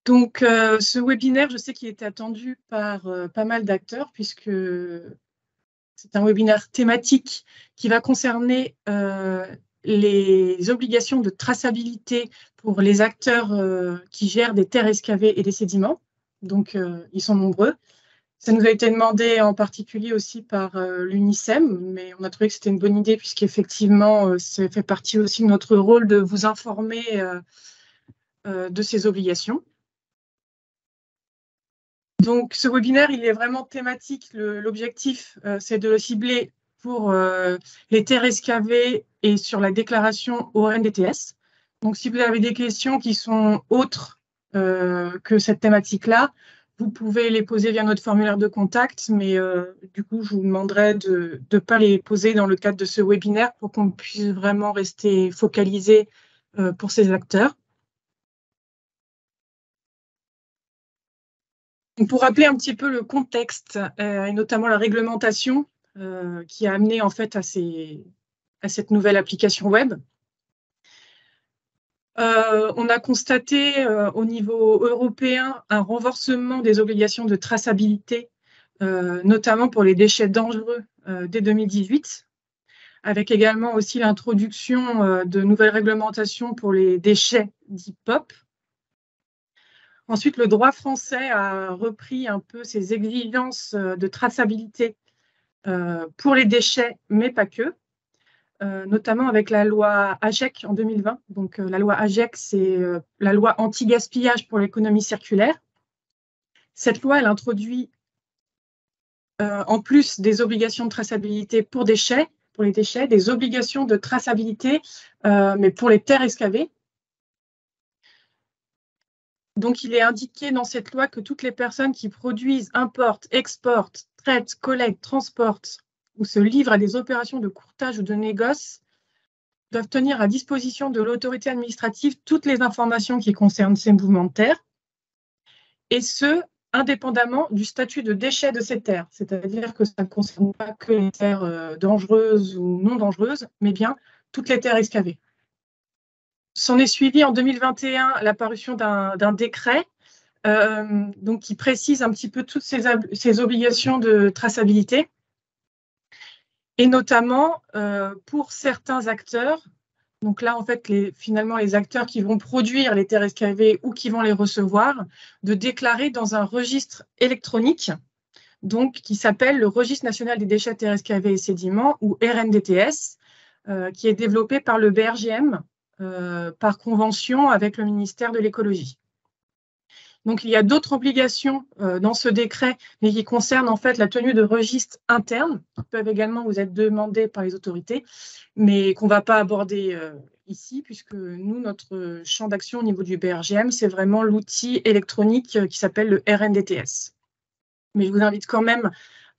Donc, ce webinaire, je sais qu'il était attendu par pas mal d'acteurs, puisque c'est un webinaire thématique qui va concerner les obligations de traçabilité pour les acteurs qui gèrent des terres excavées et des sédiments. Donc, ils sont nombreux. Ça nous a été demandé en particulier aussi par l'UNICEM, mais on a trouvé que c'était une bonne idée puisqu'effectivement, ça fait partie aussi de notre rôle de vous informer de ces obligations. Donc, ce webinaire, il est vraiment thématique. L'objectif, c'est de le cibler pour les terres excavées et sur la déclaration au RNDTS. Donc, si vous avez des questions qui sont autres que cette thématique-là, vous pouvez les poser via notre formulaire de contact, mais du coup, je vous demanderai de ne pas les poser dans le cadre de ce webinaire pour qu'on puisse vraiment rester focalisé pour ces acteurs. Pour rappeler un petit peu le contexte, et notamment la réglementation qui a amené en fait à cette nouvelle application web, on a constaté au niveau européen un renforcement des obligations de traçabilité, notamment pour les déchets dangereux dès 2018, avec également aussi l'introduction de nouvelles réglementations pour les déchets dits POP. Ensuite, le droit français a repris un peu ses exigences de traçabilité pour les déchets, mais pas que, notamment avec la loi AGEC en 2020. Donc, la loi AGEC, c'est la loi anti-gaspillage pour l'économie circulaire. Cette loi, elle introduit, en plus des obligations de traçabilité pour les déchets, des obligations de traçabilité, mais pour les terres excavées. Donc, il est indiqué dans cette loi que toutes les personnes qui produisent, importent, exportent, traitent, collectent, transportent ou se livrent à des opérations de courtage ou de négoce doivent tenir à disposition de l'autorité administrative toutes les informations qui concernent ces mouvements de terre, et ce, indépendamment du statut de déchet de ces terres. C'est-à-dire que ça ne concerne pas que les terres dangereuses ou non dangereuses, mais bien toutes les terres excavées. S'en est suivi en 2021 l'apparition d'un décret donc qui précise un petit peu toutes ces obligations de traçabilité, et notamment pour certains acteurs. Donc là, en fait, finalement, les acteurs qui vont produire les terres excavées ou qui vont les recevoir, de déclarer dans un registre électronique, donc qui s'appelle le Registre national des déchets terres excavées et sédiments, ou RNDTS, qui est développé par le BRGM par convention avec le ministère de l'écologie. Donc, il y a d'autres obligations dans ce décret, mais qui concernent en fait la tenue de registres internes, qui peuvent également vous être demandés par les autorités, mais qu'on ne va pas aborder ici, puisque nous, notre champ d'action au niveau du BRGM, c'est vraiment l'outil électronique qui s'appelle le RNDTS. Mais je vous invite quand même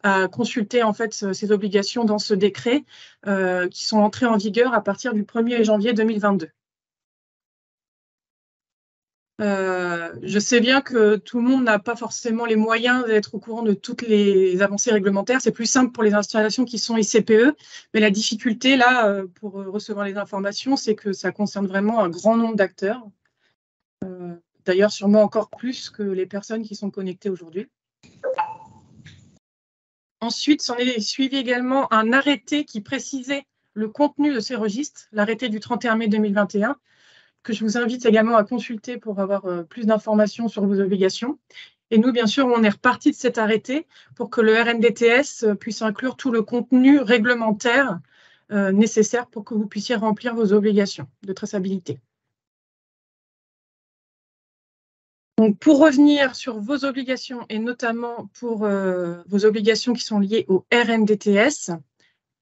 à consulter en fait ces obligations dans ce décret qui sont entrées en vigueur à partir du 1er janvier 2022. Je sais bien que tout le monde n'a pas forcément les moyens d'être au courant de toutes les avancées réglementaires. C'est plus simple pour les installations qui sont ICPE, mais la difficulté là pour recevoir les informations, c'est que ça concerne vraiment un grand nombre d'acteurs. D'ailleurs, sûrement encore plus que les personnes qui sont connectées aujourd'hui. Ensuite, s'en est suivi également un arrêté qui précisait le contenu de ces registres, l'arrêté du 31 mai 2021, que je vous invite également à consulter pour avoir plus d'informations sur vos obligations. Et nous, bien sûr, on est reparti de cet arrêté pour que le RNDTS puisse inclure tout le contenu réglementaire nécessaire pour que vous puissiez remplir vos obligations de traçabilité. Donc, pour revenir sur vos obligations, et notamment pour vos obligations qui sont liées au RNDTS,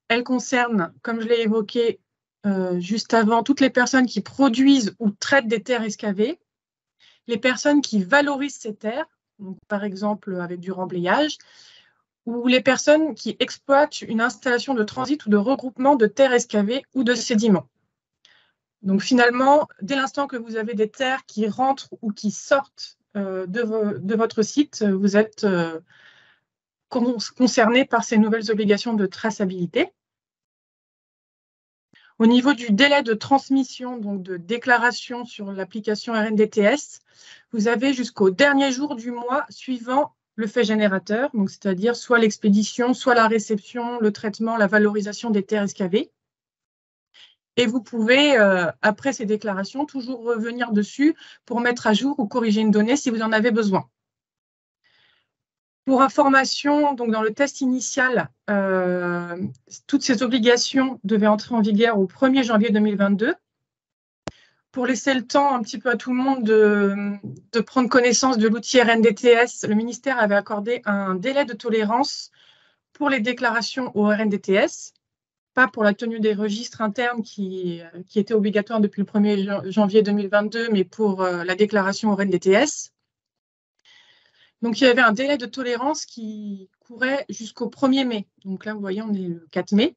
elles concernent, comme je l'ai évoqué juste avant, toutes les personnes qui produisent ou traitent des terres excavées, les personnes qui valorisent ces terres, donc par exemple avec du remblayage, ou les personnes qui exploitent une installation de transit ou de regroupement de terres excavées ou de sédiments. Donc finalement, dès l'instant que vous avez des terres qui rentrent ou qui sortent de votre site, vous êtes concerné par ces nouvelles obligations de traçabilité. Au niveau du délai de transmission, donc de déclaration sur l'application RNDTS, vous avez jusqu'au dernier jour du mois suivant le fait générateur, donc c'est-à-dire soit l'expédition, soit la réception, le traitement, la valorisation des terres excavées. Et vous pouvez, après ces déclarations, toujours revenir dessus pour mettre à jour ou corriger une donnée si vous en avez besoin. Pour information, donc dans le test initial, toutes ces obligations devaient entrer en vigueur au 1er janvier 2022. Pour laisser le temps un petit peu à tout le monde de prendre connaissance de l'outil RNDTS, le ministère avait accordé un délai de tolérance pour les déclarations au RNDTS, pas pour la tenue des registres internes qui était obligatoire depuis le 1er janvier 2022, mais pour la déclaration au RNDTS. Donc, il y avait un délai de tolérance qui courait jusqu'au 1er mai. Donc là, vous voyez, on est le 4 mai.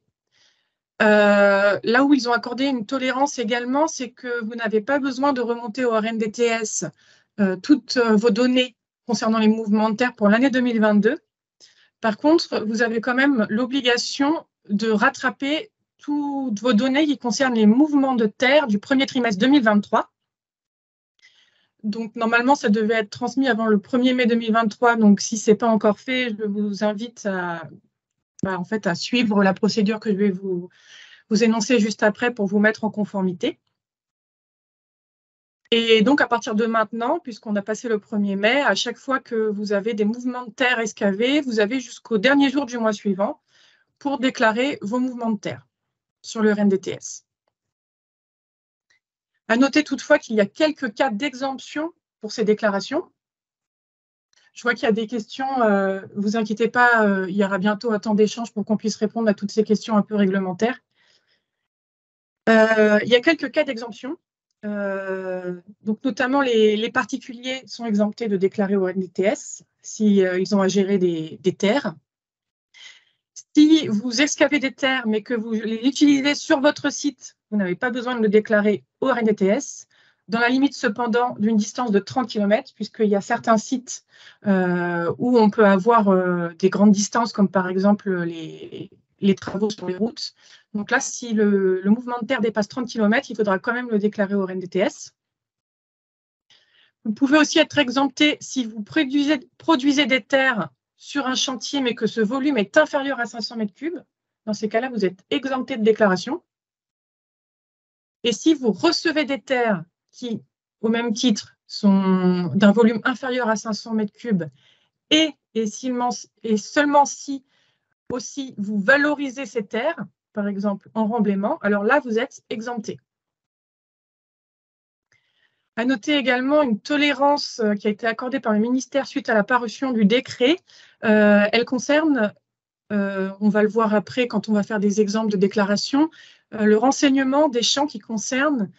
Là où ils ont accordé une tolérance également, c'est que vous n'avez pas besoin de remonter au RNDTS toutes vos données concernant les mouvements de terre pour l'année 2022. Par contre, vous avez quand même l'obligation de rattraper toutes vos données qui concernent les mouvements de terre du premier trimestre 2023. Donc, normalement, ça devait être transmis avant le 1er mai 2023. Donc, si ce n'est pas encore fait, je vous invite à suivre la procédure que je vais vous énoncer juste après pour vous mettre en conformité. Et donc, à partir de maintenant, puisqu'on a passé le 1er mai, à chaque fois que vous avez des mouvements de terre excavés, vous avez jusqu'au dernier jour du mois suivant pour déclarer vos mouvements de terre sur le RNDTS. À noter toutefois qu'il y a quelques cas d'exemption pour ces déclarations. Je vois qu'il y a des questions, ne vous inquiétez pas, il y aura bientôt un temps d'échange pour qu'on puisse répondre à toutes ces questions un peu réglementaires. Il y a quelques cas d'exemption. Donc notamment, les particuliers sont exemptés de déclarer au RNDTS s'ils ont à gérer des terres. Si vous excavez des terres, mais que vous les utilisez sur votre site, vous n'avez pas besoin de le déclarer au RNDTS, dans la limite cependant d'une distance de 30 km, puisqu'il y a certains sites où on peut avoir des grandes distances, comme par exemple les travaux sur les routes. Donc là, si le mouvement de terre dépasse 30 km, il faudra quand même le déclarer au RNDTS. Vous pouvez aussi être exempté si vous produisez des terres sur un chantier, mais que ce volume est inférieur à 500 m3. Dans ces cas-là, vous êtes exempté de déclaration. Et si vous recevez des terres qui, au même titre, sont d'un volume inférieur à 500 m3 et seulement si aussi vous valorisez ces terres, par exemple en remblaiement, alors là, vous êtes exempté. À noter également une tolérance qui a été accordée par le ministère suite à la parution du décret. Elle concerne, on va le voir après quand on va faire des exemples de déclaration, le renseignement des champs qui concernent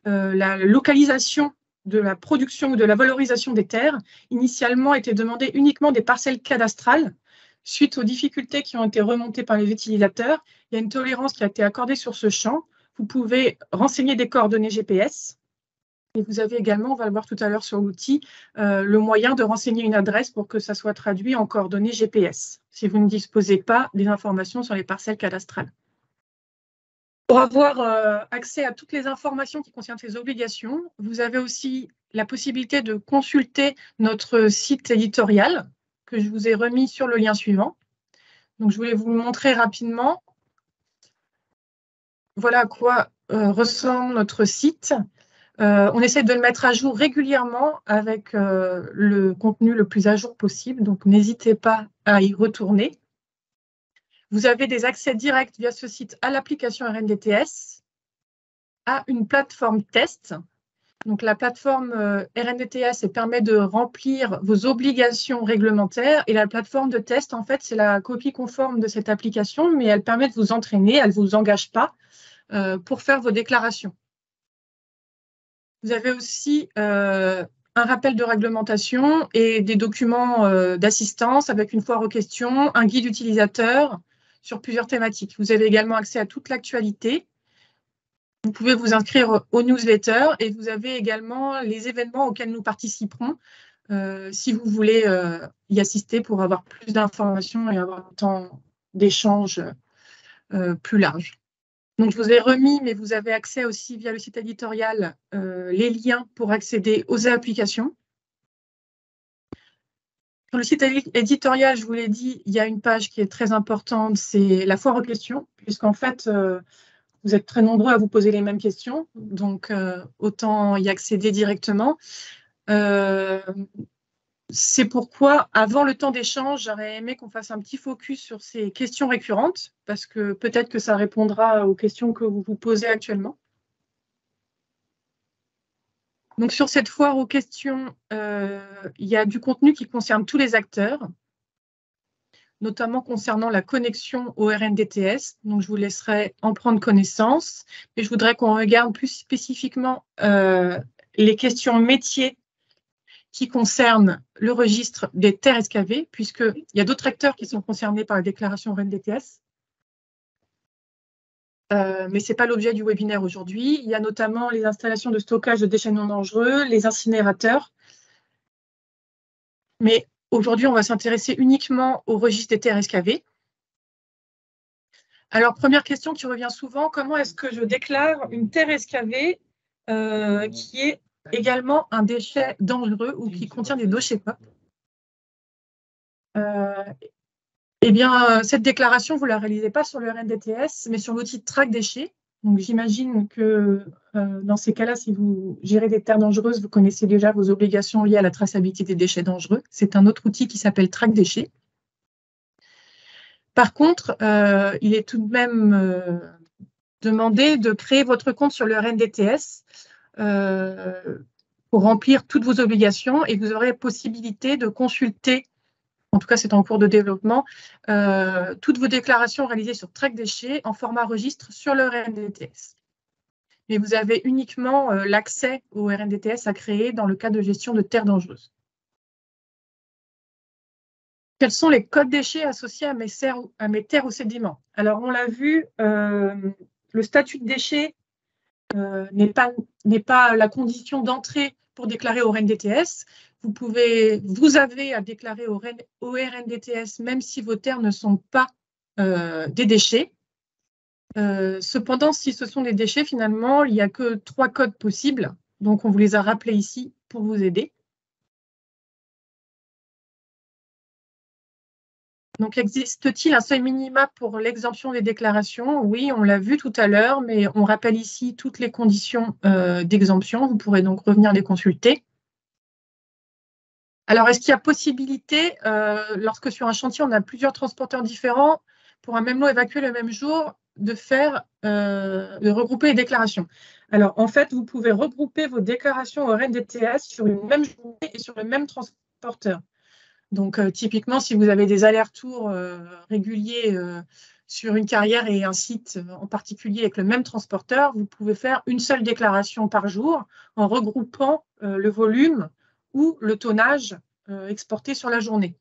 la localisation de la production ou de la valorisation des terres. Initialement, étaient demandées uniquement des parcelles cadastrales. Suite aux difficultés qui ont été remontées par les utilisateurs, il y a une tolérance qui a été accordée sur ce champ. Vous pouvez renseigner des coordonnées GPS. Et vous avez également, on va le voir tout à l'heure sur l'outil, le moyen de renseigner une adresse pour que ça soit traduit en coordonnées GPS, si vous ne disposez pas des informations sur les parcelles cadastrales. Pour avoir accès à toutes les informations qui concernent ces obligations, vous avez aussi la possibilité de consulter notre site éditorial que je vous ai remis sur le lien suivant. Donc, je voulais vous le montrer rapidement. Voilà à quoi ressemble notre site. On essaie de le mettre à jour régulièrement avec le contenu le plus à jour possible, donc n'hésitez pas à y retourner. Vous avez des accès directs via ce site à l'application RNDTS, à une plateforme test. Donc la plateforme RNDTS permet de remplir vos obligations réglementaires et la plateforme de test, en fait, c'est la copie conforme de cette application, mais elle permet de vous entraîner, elle ne vous engage pas pour faire vos déclarations. Vous avez aussi un rappel de réglementation et des documents d'assistance avec une foire aux questions, un guide utilisateur sur plusieurs thématiques. Vous avez également accès à toute l'actualité. Vous pouvez vous inscrire aux newsletters et vous avez également les événements auxquels nous participerons si vous voulez y assister pour avoir plus d'informations et avoir un temps d'échange plus large. Donc, je vous ai remis, mais vous avez accès aussi via le site éditorial, les liens pour accéder aux applications. Sur le site éditorial, je vous l'ai dit, il y a une page qui est très importante, c'est la foire aux questions, puisqu'en fait, vous êtes très nombreux à vous poser les mêmes questions, donc autant y accéder directement. C'est pourquoi, avant le temps d'échange, j'aurais aimé qu'on fasse un petit focus sur ces questions récurrentes, parce que peut-être que ça répondra aux questions que vous vous posez actuellement. Donc, sur cette foire aux questions, il y a du contenu qui concerne tous les acteurs, notamment concernant la connexion au RNDTS. Donc, je vous laisserai en prendre connaissance. Mais je voudrais qu'on regarde plus spécifiquement les questions métiers qui concernent le registre des terres excavées, puisqu'il y a d'autres acteurs qui sont concernés par la déclaration RNDTS. Mais ce n'est pas l'objet du webinaire aujourd'hui. Il y a notamment les installations de stockage de déchets non dangereux, les incinérateurs. Mais aujourd'hui, on va s'intéresser uniquement au registre des terres excavées. Alors, première question qui revient souvent, comment est-ce que je déclare une terre excavée qui est également un déchet dangereux ou qui contient des déchets POP? Eh bien, cette déclaration, vous ne la réalisez pas sur le RNDTS, mais sur l'outil de track déchets. Donc, j'imagine que dans ces cas-là, si vous gérez des terres dangereuses, vous connaissez déjà vos obligations liées à la traçabilité des déchets dangereux. C'est un autre outil qui s'appelle track déchets. Par contre, il est tout de même demandé de créer votre compte sur le RNDTS pour remplir toutes vos obligations et vous aurez possibilité de consulter, en tout cas c'est en cours de développement, toutes vos déclarations réalisées sur Track Déchets en format registre sur le RNDTS. Mais vous avez uniquement l'accès au RNDTS à créer dans le cas de gestion de terres dangereuses. Quels sont les codes déchets associés à mes terres ou sédiments? Alors, on l'a vu, le statut de déchet n'est pas la condition d'entrée pour déclarer au RNDTS. Vous avez à déclarer au RNDTS même si vos terres ne sont pas des déchets. Cependant, si ce sont des déchets, finalement, il n'y a que 3 codes possibles. Donc, on vous les a rappelés ici pour vous aider. Donc, existe-t-il un seuil minima pour l'exemption des déclarations? Oui, on l'a vu tout à l'heure, mais on rappelle ici toutes les conditions d'exemption. Vous pourrez donc revenir les consulter. Alors, est-ce qu'il y a possibilité, lorsque sur un chantier, on a plusieurs transporteurs différents, pour un même lot évacué le même jour, de regrouper les déclarations? Alors, en fait, vous pouvez regrouper vos déclarations au RNDTS sur une même journée et sur le même transporteur. Donc, typiquement, si vous avez des allers-retours réguliers sur une carrière et un site en particulier avec le même transporteur, vous pouvez faire une seule déclaration par jour en regroupant le volume ou le tonnage exporté sur la journée.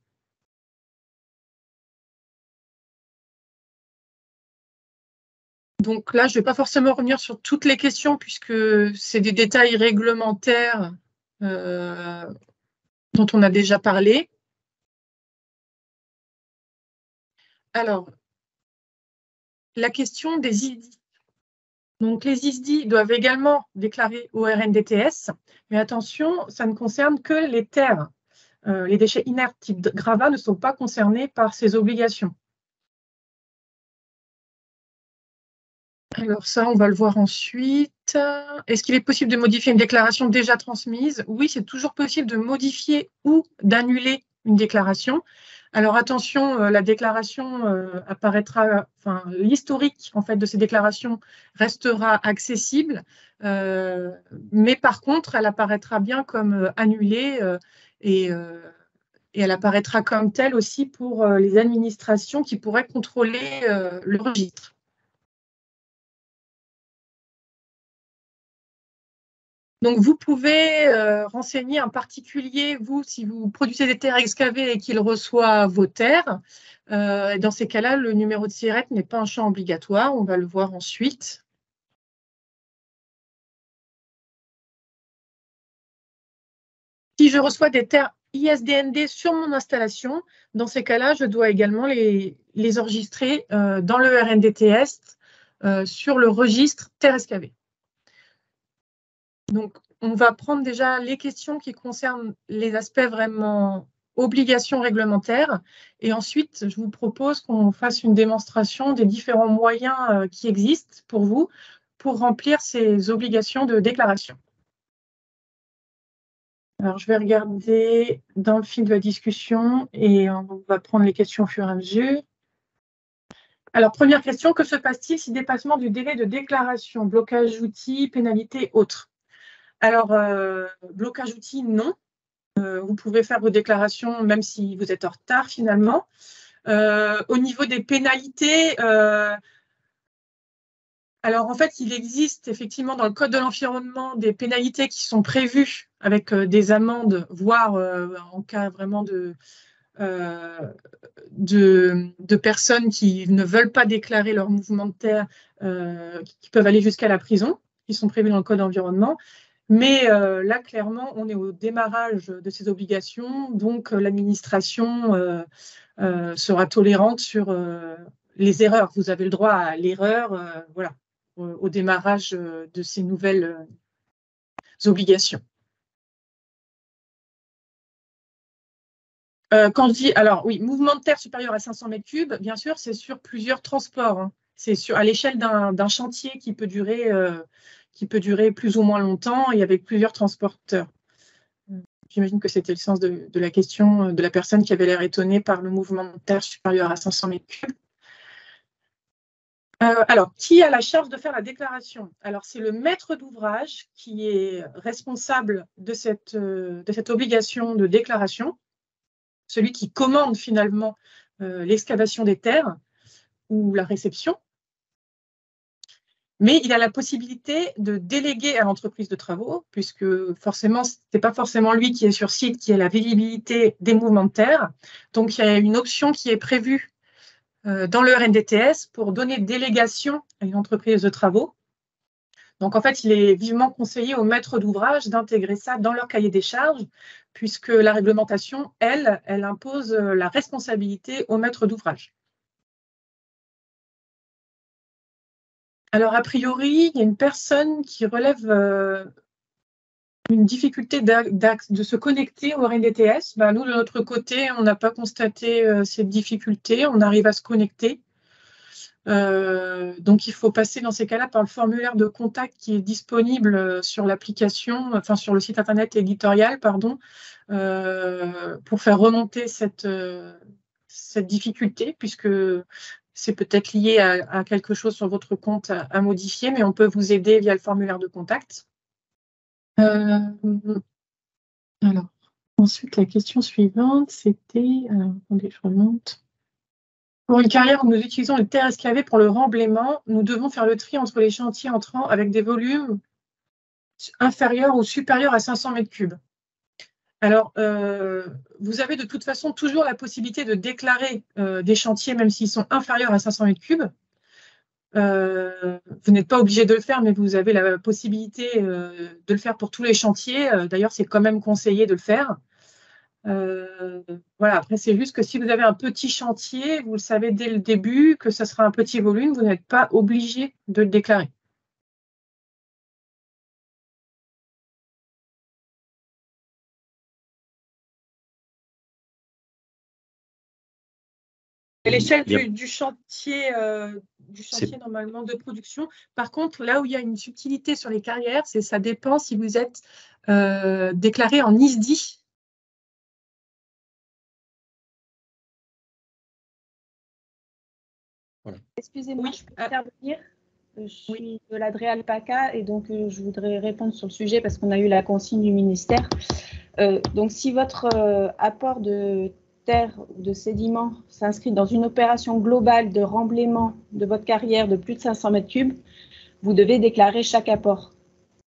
Donc là, je ne vais pas forcément revenir sur toutes les questions puisque c'est des détails réglementaires dont on a déjà parlé. Alors, la question des ISDI. Donc, les ISDI doivent également déclarer au RNDTS, mais attention, ça ne concerne que les terres. Les déchets inertes type gravat ne sont pas concernés par ces obligations. Alors ça, on va le voir ensuite. Est-ce qu'il est possible de modifier une déclaration déjà transmise? Oui, c'est toujours possible de modifier ou d'annuler une déclaration. Alors attention, la déclaration apparaîtra, enfin l'historique en fait de ces déclarations restera accessible, mais par contre, elle apparaîtra bien comme annulée et elle apparaîtra comme telle aussi pour les administrations qui pourraient contrôler le registre. Donc, vous pouvez renseigner un particulier, vous, si vous produisez des terres excavées et qu'il reçoit vos terres. Dans ces cas-là, le numéro de SIRET n'est pas un champ obligatoire. On va le voir ensuite. Si je reçois des terres ISDND sur mon installation, dans ces cas-là, je dois également les enregistrer dans le RNDTS sur le registre terres excavées. Donc, on va prendre déjà les questions qui concernent les aspects vraiment obligations réglementaires. Et ensuite, je vous propose qu'on fasse une démonstration des différents moyens qui existent pour vous pour remplir ces obligations de déclaration. Alors, je vais regarder dans le fil de la discussion et on va prendre les questions au fur et à mesure. Alors, première question, que se passe-t-il si dépassement du délai de déclaration, blocage outils, pénalité, autres? Alors, blocage outils, non. Vous pouvez faire vos déclarations même si vous êtes en retard finalement. Au niveau des pénalités, alors en fait, il existe effectivement dans le Code de l'environnement des pénalités qui sont prévues avec des amendes, voire en cas vraiment de personnes qui ne veulent pas déclarer leur mouvement de terre, qui peuvent aller jusqu'à la prison, qui sont prévues dans le Code de l'environnement. Mais là, clairement, on est au démarrage de ces obligations, donc l'administration sera tolérante sur les erreurs. Vous avez le droit à l'erreur, voilà, au démarrage de ces nouvelles obligations. Quand je dis, alors oui, mouvement de terre supérieur à 500 mètres cubes, bien sûr, c'est sur plusieurs transports, hein. C'est à l'échelle d'un chantier qui peut durer plus ou moins longtemps et avec plusieurs transporteurs. J'imagine que c'était le sens de la question de la personne qui avait l'air étonnée par le mouvement de terre supérieur à 500 mètres cubes. Alors, qui a la charge de faire la déclaration? Alors, c'est le maître d'ouvrage qui est responsable de cette obligation de déclaration, celui qui commande finalement l'excavation des terres ou la réception. Mais il a la possibilité de déléguer à l'entreprise de travaux, puisque forcément, ce n'est pas forcément lui qui est sur site, qui a la visibilité des mouvements de terre. Donc, il y a une option qui est prévue dans le RNDTS pour donner délégation à une entreprise de travaux. Donc, en fait, il est vivement conseillé aux maîtres d'ouvrage d'intégrer ça dans leur cahier des charges, puisque la réglementation, elle impose la responsabilité aux maîtres d'ouvrage. Alors, a priori, il y a une personne qui relève une difficulté de se connecter au RNDTS. Ben, nous, de notre côté, on n'a pas constaté cette difficulté. On arrive à se connecter. Donc, il faut passer dans ces cas-là par le formulaire de contact qui est disponible sur l'application, enfin sur le site internet éditorial, pardon, pour faire remonter cette difficulté, puisque c'est peut-être lié à quelque chose sur votre compte à modifier, mais on peut vous aider via le formulaire de contact. Alors, ensuite, la question suivante, c'était... attendez, je remonte. Pour une carrière où nous utilisons les terres excavées pour le remblaiement, nous devons faire le tri entre les chantiers entrants avec des volumes inférieurs ou supérieurs à 500 mètres cubes. Alors, vous avez de toute façon toujours la possibilité de déclarer des chantiers, même s'ils sont inférieurs à 500 mètres cubes. Vous n'êtes pas obligé de le faire, mais vous avez la possibilité de le faire pour tous les chantiers. D'ailleurs, c'est quand même conseillé de le faire. Voilà, après, c'est juste que si vous avez un petit chantier, vous le savez dès le début que ce sera un petit volume, vous n'êtes pas obligé de le déclarer. À l'échelle du chantier normalement de production. Par contre, là où il y a une subtilité sur les carrières, c'est ça dépend si vous êtes déclaré en ISDI. Voilà. Excusez-moi, je peux intervenir. Je suis de l'Adréal PACA et donc je voudrais répondre sur le sujet parce qu'on a eu la consigne du ministère. Donc, si votre apport de terre ou de sédiments s'inscrit dans une opération globale de remblaiement de votre carrière de plus de 500 mètres cubes, vous devez déclarer chaque apport,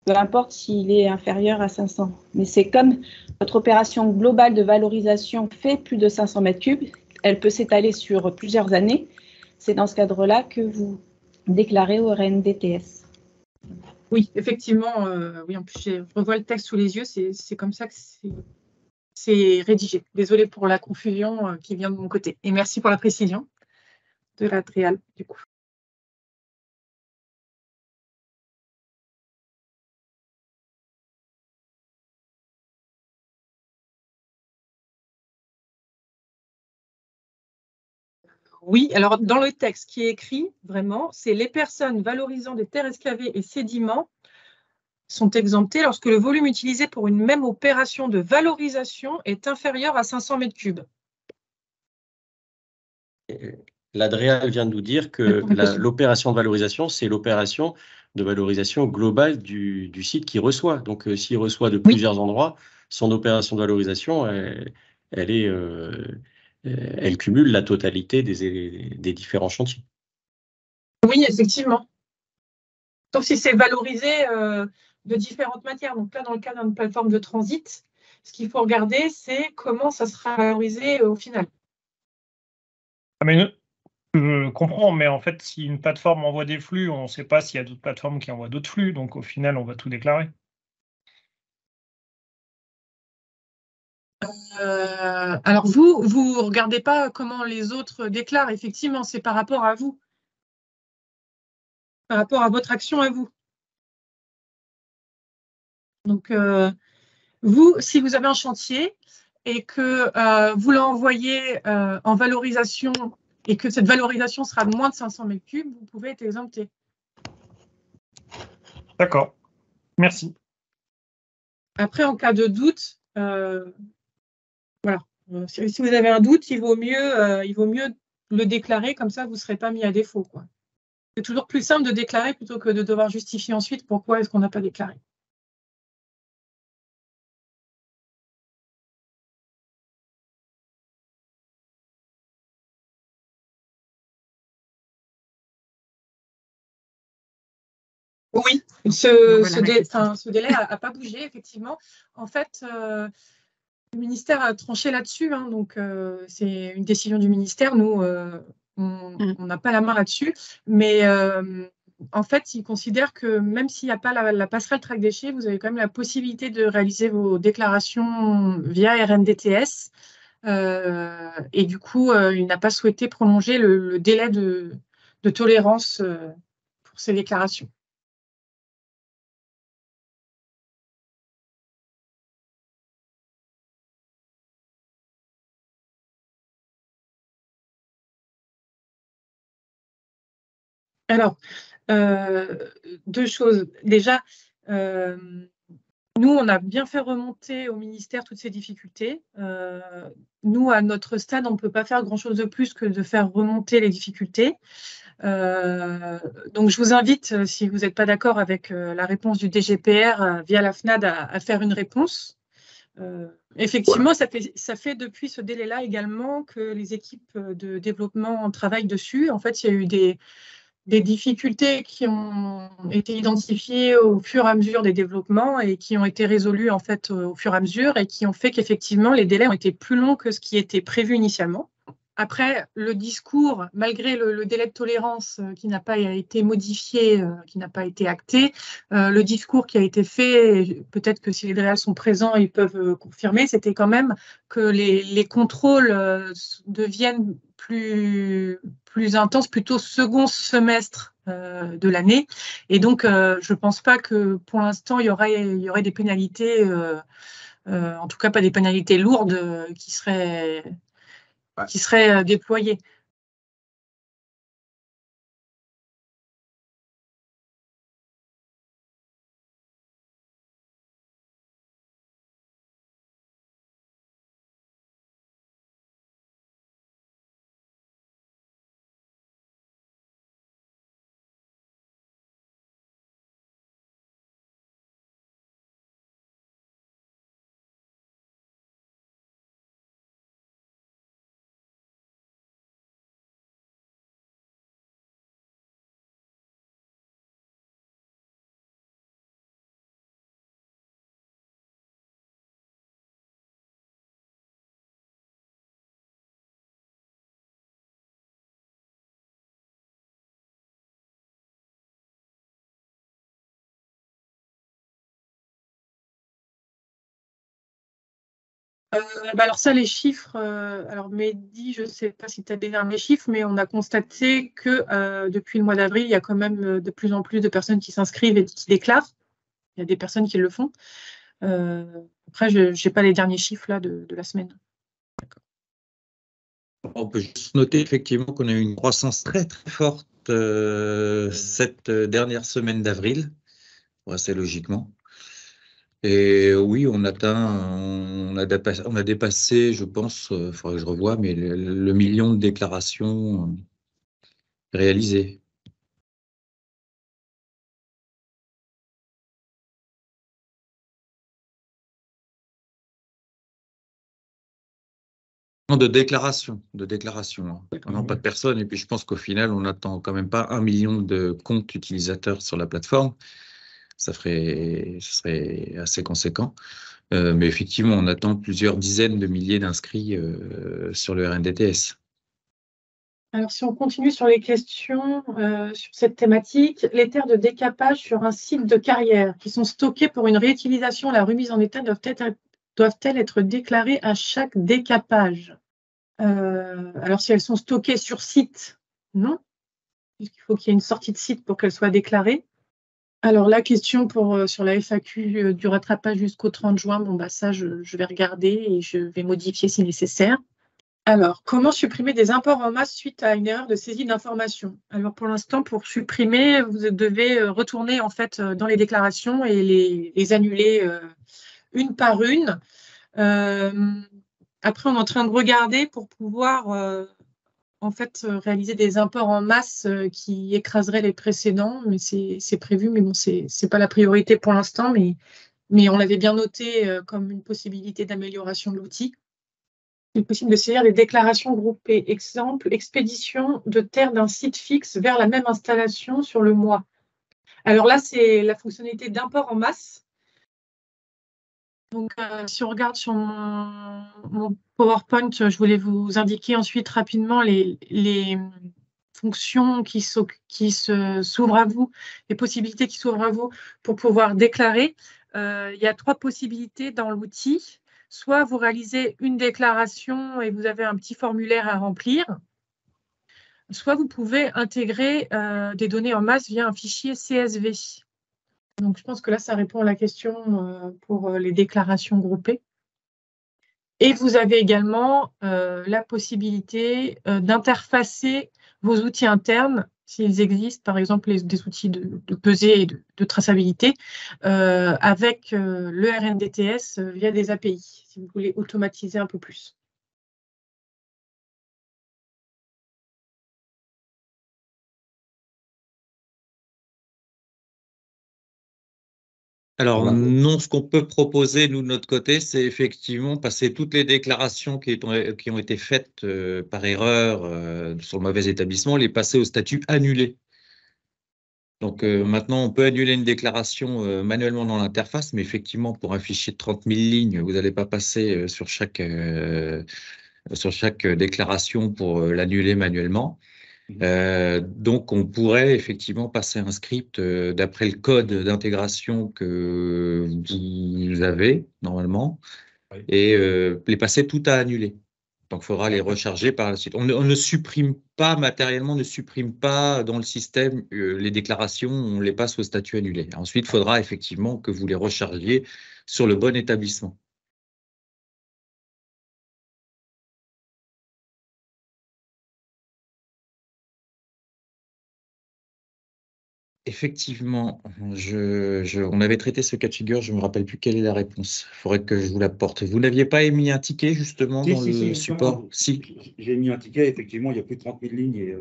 peu importe s'il est inférieur à 500. Mais c'est comme votre opération globale de valorisation fait plus de 500 mètres cubes, elle peut s'étaler sur plusieurs années. C'est dans ce cadre-là que vous déclarez au RNDTS. Oui, effectivement, oui, en plus, je revois le texte sous les yeux, c'est comme ça que c'est rédigé. Désolée pour la confusion qui vient de mon côté. Et merci pour la précision de l'Adréal, du coup. Oui, alors dans le texte qui est écrit, vraiment, c'est les personnes valorisant des terres excavées et sédiments sont exemptées lorsque le volume utilisé pour une même opération de valorisation est inférieur à 500 mètres cubes. L'Adréal vient de nous dire que l'opération de valorisation, c'est l'opération de valorisation globale du site qui reçoit. Donc, s'il reçoit de plusieurs endroits, son opération de valorisation, elle cumule la totalité des différents chantiers. Oui, effectivement. Sauf si c'est valorisé de différentes matières. Donc là, dans le cas d'une plateforme de transit, ce qu'il faut regarder, c'est comment ça sera valorisé au final. Ah, mais je comprends, mais en fait, si une plateforme envoie des flux, on ne sait pas s'il y a d'autres plateformes qui envoient d'autres flux. Donc, au final, on va tout déclarer. Alors, vous ne regardez pas comment les autres déclarent. Effectivement, c'est par rapport à vous. Par rapport à votre action à vous. Donc, vous, si vous avez un chantier et que vous l'envoyez en valorisation et que cette valorisation sera de moins de 500 mètres cubes, vous pouvez être exempté. D'accord. Merci. Après, en cas de doute, voilà. Si vous avez un doute, il vaut mieux le déclarer, comme ça, vous ne serez pas mis à défaut, quoi. C'est toujours plus simple de déclarer plutôt que de devoir justifier ensuite pourquoi est-ce qu'on n'a pas déclaré. Oui, ce délai n'a pas bougé, effectivement. En fait, le ministère a tranché là-dessus, hein, donc c'est une décision du ministère. Nous, on n'a pas la main là-dessus, mais en fait, ils considèrent que même s'il n'y a pas la passerelle track déchets, vous avez quand même la possibilité de réaliser vos déclarations via RNDTS. Et du coup, il n'a pas souhaité prolonger le délai de tolérance pour ces déclarations. Alors, deux choses. Déjà, nous, on a bien fait remonter au ministère toutes ces difficultés. Nous, à notre stade, on ne peut pas faire grand-chose de plus que de faire remonter les difficultés. Donc, je vous invite, si vous n'êtes pas d'accord avec la réponse du DGPR via la FNAD, à faire une réponse. Effectivement, ça fait depuis ce délai-là également que les équipes de développement travaillent dessus. En fait, il y a eu des difficultés qui ont été identifiées au fur et à mesure des développements et qui ont été résolues en fait au fur et à mesure et qui ont fait qu'effectivement les délais ont été plus longs que ce qui était prévu initialement. Après, le discours, malgré le délai de tolérance qui n'a pas été modifié, qui n'a pas été acté, le discours qui a été fait, peut-être que si les DREAL sont présents, ils peuvent confirmer, c'était quand même que les contrôles deviennent plus intenses, plutôt second semestre de l'année. Et donc, je ne pense pas que pour l'instant, il y aurait des pénalités, en tout cas pas des pénalités lourdes qui seraient déployées. Alors ça, les chiffres, alors Mehdi, je ne sais pas si tu as déjà mes chiffres, mais on a constaté que depuis le mois d'avril, il y a quand même de plus en plus de personnes qui s'inscrivent et qui déclarent. Il y a des personnes qui le font. Après, je n'ai pas les derniers chiffres là, de la semaine. On peut juste noter effectivement qu'on a eu une croissance très très forte cette dernière semaine d'avril, assez logiquement. Et oui, on a dépassé, je pense, il faudrait que je revoie, mais le million de déclarations réalisées. Non, de déclaration. Hein. Non, pas de personnes. Et puis, je pense qu'au final, on n'attend quand même pas 1 million de comptes utilisateurs sur la plateforme. Ce serait assez conséquent. Mais effectivement, on attend plusieurs dizaines de milliers d'inscrits sur le RNDTS. Alors, si on continue sur les questions sur cette thématique, les terres de décapage sur un site de carrière qui sont stockées pour une réutilisation, la remise en état doivent-elles être déclarées à chaque décapage? Alors, si elles sont stockées sur site, non, puisqu'il faut qu'il y ait une sortie de site pour qu'elles soient déclarées. Alors, la question sur la FAQ du rattrapage jusqu'au 30 juin, bon, bah, ça, je vais regarder et je vais modifier si nécessaire. Alors, comment supprimer des imports en masse suite à une erreur de saisie d'informations? Alors, pour l'instant, pour supprimer, vous devez retourner en fait dans les déclarations et les annuler une par une. Après, on est en train de regarder pour pouvoir en fait réaliser des imports en masse qui écraseraient les précédents, mais c'est prévu, mais bon, c'est pas la priorité pour l'instant, mais on l'avait bien noté comme une possibilité d'amélioration de l'outil. Il est possible de saisir les déclarations groupées. Exemple, expédition de terre d'un site fixe vers la même installation sur le mois. Alors là, c'est la fonctionnalité d'import en masse. Donc, si on regarde sur mon PowerPoint, je voulais vous indiquer ensuite rapidement les fonctions qui s'ouvrent à vous, les possibilités qui s'ouvrent à vous pour pouvoir déclarer. Il y a 3 possibilités dans l'outil. Soit vous réalisez une déclaration et vous avez un petit formulaire à remplir, soit vous pouvez intégrer des données en masse via un fichier CSV. Donc, je pense que là, ça répond à la question pour les déclarations groupées. Et vous avez également la possibilité d'interfacer vos outils internes, s'ils existent, par exemple des outils de pesée et de traçabilité, avec le RNDTS via des API, si vous voulez automatiser un peu plus. Alors non, ce qu'on peut proposer, nous, de notre côté, c'est effectivement passer toutes les déclarations qui ont été faites par erreur sur le mauvais établissement, les passer au statut annulé. Donc maintenant, on peut annuler une déclaration manuellement dans l'interface, mais effectivement, pour un fichier de 30 000 lignes, vous n'allez pas passer sur chaque déclaration pour l'annuler manuellement. Donc, on pourrait effectivement passer un script d'après le code d'intégration que vous avez normalement et les passer tout à annuler. Donc, il faudra les recharger par la suite. On ne supprime pas matériellement, on ne supprime pas dans le système les déclarations, on les passe au statut annulé. Ensuite, il faudra effectivement que vous les rechargiez sur le bon établissement. Effectivement, on avait traité ce cas de figure, je ne me rappelle plus quelle est la réponse. Il faudrait que je vous l'apporte. Vous n'aviez pas émis un ticket justement dans le support? Si. J'ai mis un ticket, effectivement, il y a plus de 30 000 lignes. Et,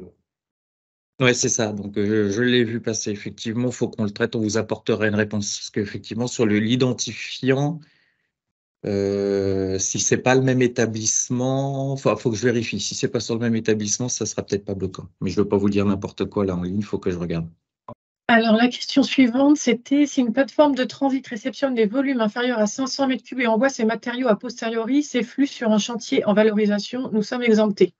Oui, c'est ça. Donc, je l'ai vu passer. Effectivement, il faut qu'on le traite, on vous apportera une réponse. Parce qu'effectivement, sur l'identifiant, si ce n'est pas le même établissement, il faut que je vérifie. Si ce n'est pas sur le même établissement, ça ne sera peut-être pas bloquant. Mais je ne veux pas vous dire n'importe quoi là en ligne, il faut que je regarde. Alors, la question suivante, c'était si une plateforme de transit réceptionne des volumes inférieurs à 500 m3 et envoie ses matériaux a posteriori, ces flux sur un chantier en valorisation, nous sommes exemptés.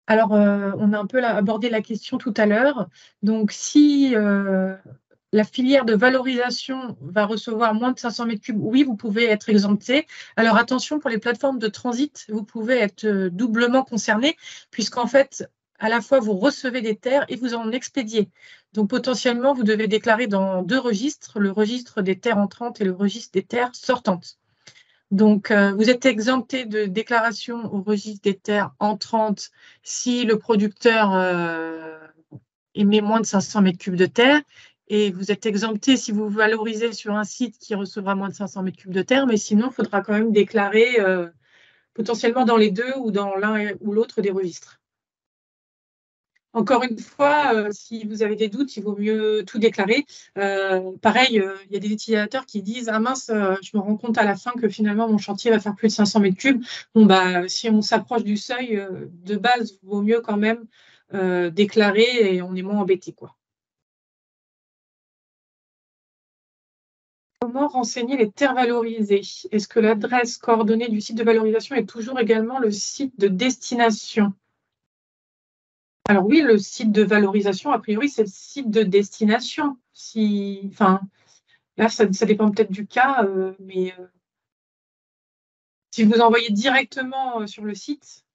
Alors, on a un peu abordé la question tout à l'heure. Donc, si la filière de valorisation va recevoir moins de 500 m3, oui, vous pouvez être exempté. Alors, attention, pour les plateformes de transit, vous pouvez être doublement concerné, puisqu'en fait, à la fois, vous recevez des terres et vous en expédiez. Donc, potentiellement, vous devez déclarer dans 2 registres, le registre des terres entrantes et le registre des terres sortantes. Donc, vous êtes exempté de déclaration au registre des terres entrantes si le producteur émet moins de 500 mètres cubes de terre. Et vous êtes exempté si vous valorisez sur un site qui recevra moins de 500 mètres cubes de terre. Mais sinon, il faudra quand même déclarer potentiellement dans les deux ou dans l'un ou l'autre des registres. Encore une fois, si vous avez des doutes, il vaut mieux tout déclarer. Pareil, il y a des utilisateurs qui disent « Ah mince, je me rends compte à la fin que finalement mon chantier va faire plus de 500 mètres cubes. » Bon, bah, si on s'approche du seuil de base, il vaut mieux quand même déclarer et on est moins embêté, quoi. Comment renseigner les terres valorisées? Est-ce que l'adresse coordonnée du site de valorisation est toujours également le site de destination? Alors oui, le site de valorisation, a priori, c'est le site de destination. Enfin, là, ça dépend peut-être du cas, mais si vous envoyez directement sur le site,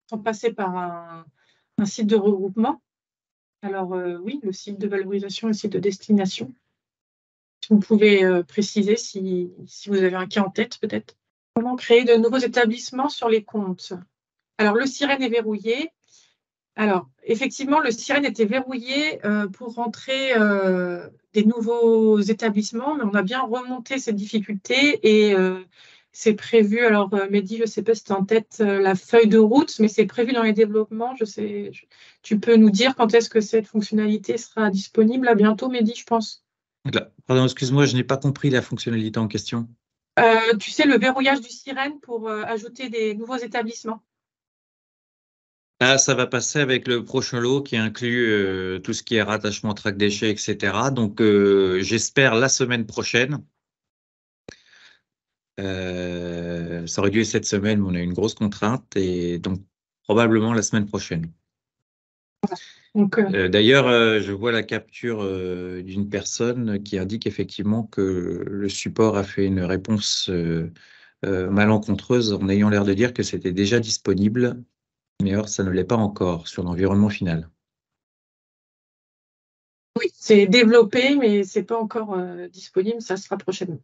sans passer par un site de regroupement, alors oui, le site de valorisation et le site de destination. Vous pouvez préciser si vous avez un cas en tête, peut-être. Comment créer de nouveaux établissements sur les comptes? Alors, le Sirène est verrouillé. Alors, effectivement, le Sirène était verrouillé pour rentrer des nouveaux établissements, mais on a bien remonté cette difficulté et c'est prévu. Alors, Mehdi, je ne sais pas si tu as en tête la feuille de route, mais c'est prévu dans les développements. Tu peux nous dire quand est-ce que cette fonctionnalité sera disponible? À bientôt, Mehdi, je pense. Pardon, excuse-moi, je n'ai pas compris la fonctionnalité en question. Tu sais, le verrouillage du Sirène pour ajouter des nouveaux établissements. Là, ça va passer avec le prochain lot qui inclut tout ce qui est rattachement track déchets, etc. Donc, j'espère la semaine prochaine. Ça aurait dû être cette semaine, mais on a eu une grosse contrainte et donc probablement la semaine prochaine. D'ailleurs, je vois la capture d'une personne qui indique effectivement que le support a fait une réponse malencontreuse en ayant l'air de dire que c'était déjà disponible. Mais or, ça ne l'est pas encore sur l'environnement final. Oui, c'est développé, mais ce n'est pas encore disponible, ça sera prochainement.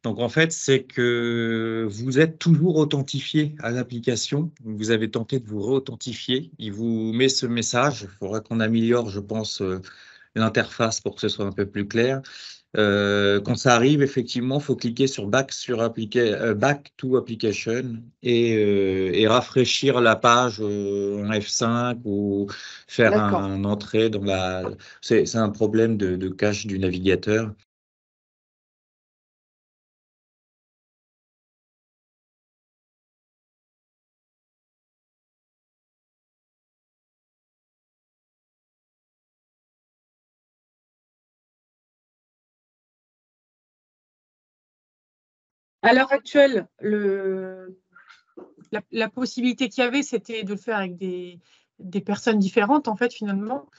Donc, en fait, c'est que vous êtes toujours authentifié à l'application. Vous avez tenté de vous re-authentifier. Il vous met ce message. Il faudra qu'on améliore, je pense, l'interface pour que ce soit un peu plus clair. Quand ça arrive, effectivement, il faut cliquer sur Back to Application et rafraîchir la page en F5 ou faire un entrée dans la... C'est un problème de cache du navigateur. À l'heure actuelle, la possibilité qu'il y avait, c'était de le faire avec des personnes différentes, en fait, finalement.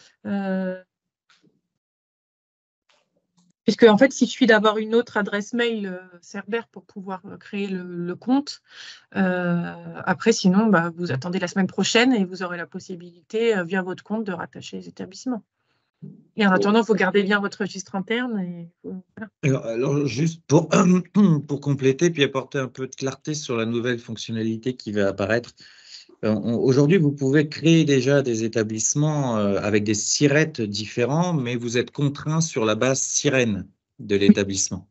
Puisque, en fait, il suffit d'avoir une autre adresse mail Cerber pour pouvoir créer le compte. Après, sinon, bah, vous attendez la semaine prochaine et vous aurez la possibilité, via votre compte, de rattacher les établissements. Et en attendant, il faut garder bien votre registre interne. Et voilà. Alors, juste pour compléter, puis apporter un peu de clarté sur la nouvelle fonctionnalité qui va apparaître. Aujourd'hui, vous pouvez créer déjà des établissements avec des sirettes différents, mais vous êtes contraint sur la base sirène de l'établissement.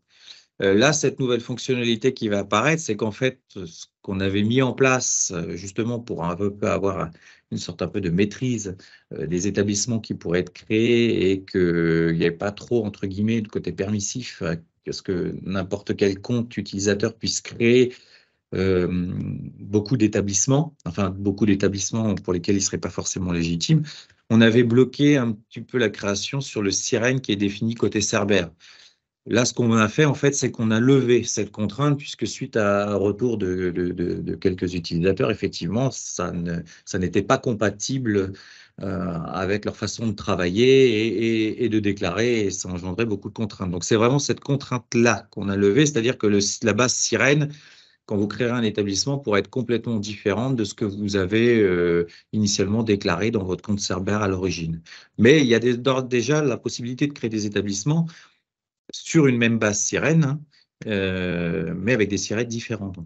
Là, cette nouvelle fonctionnalité qui va apparaître, c'est qu'en fait, ce qu'on avait mis en place justement pour un peu avoir une sorte un peu de maîtrise des établissements qui pourraient être créés et qu'il n'y ait pas trop, entre guillemets, de côté permissif, parce que n'importe quel compte utilisateur puisse créer beaucoup d'établissements, enfin beaucoup d'établissements pour lesquels il ne serait pas forcément légitime. On avait bloqué un petit peu la création sur le Sirène qui est défini côté Cerber. Là, ce qu'on a fait, en fait, c'est qu'on a levé cette contrainte, puisque suite à un retour de quelques utilisateurs, effectivement, ça n'était pas compatible avec leur façon de travailler et de déclarer, et ça engendrait beaucoup de contraintes. Donc, c'est vraiment cette contrainte-là qu'on a levée, c'est-à-dire que la base Sirène quand vous créerez un établissement, pourra être complètement différente de ce que vous avez initialement déclaré dans votre compte Cerber à l'origine. Mais il y a déjà la possibilité de créer des établissements sur une même base sirène, hein, mais avec des sirènes différentes.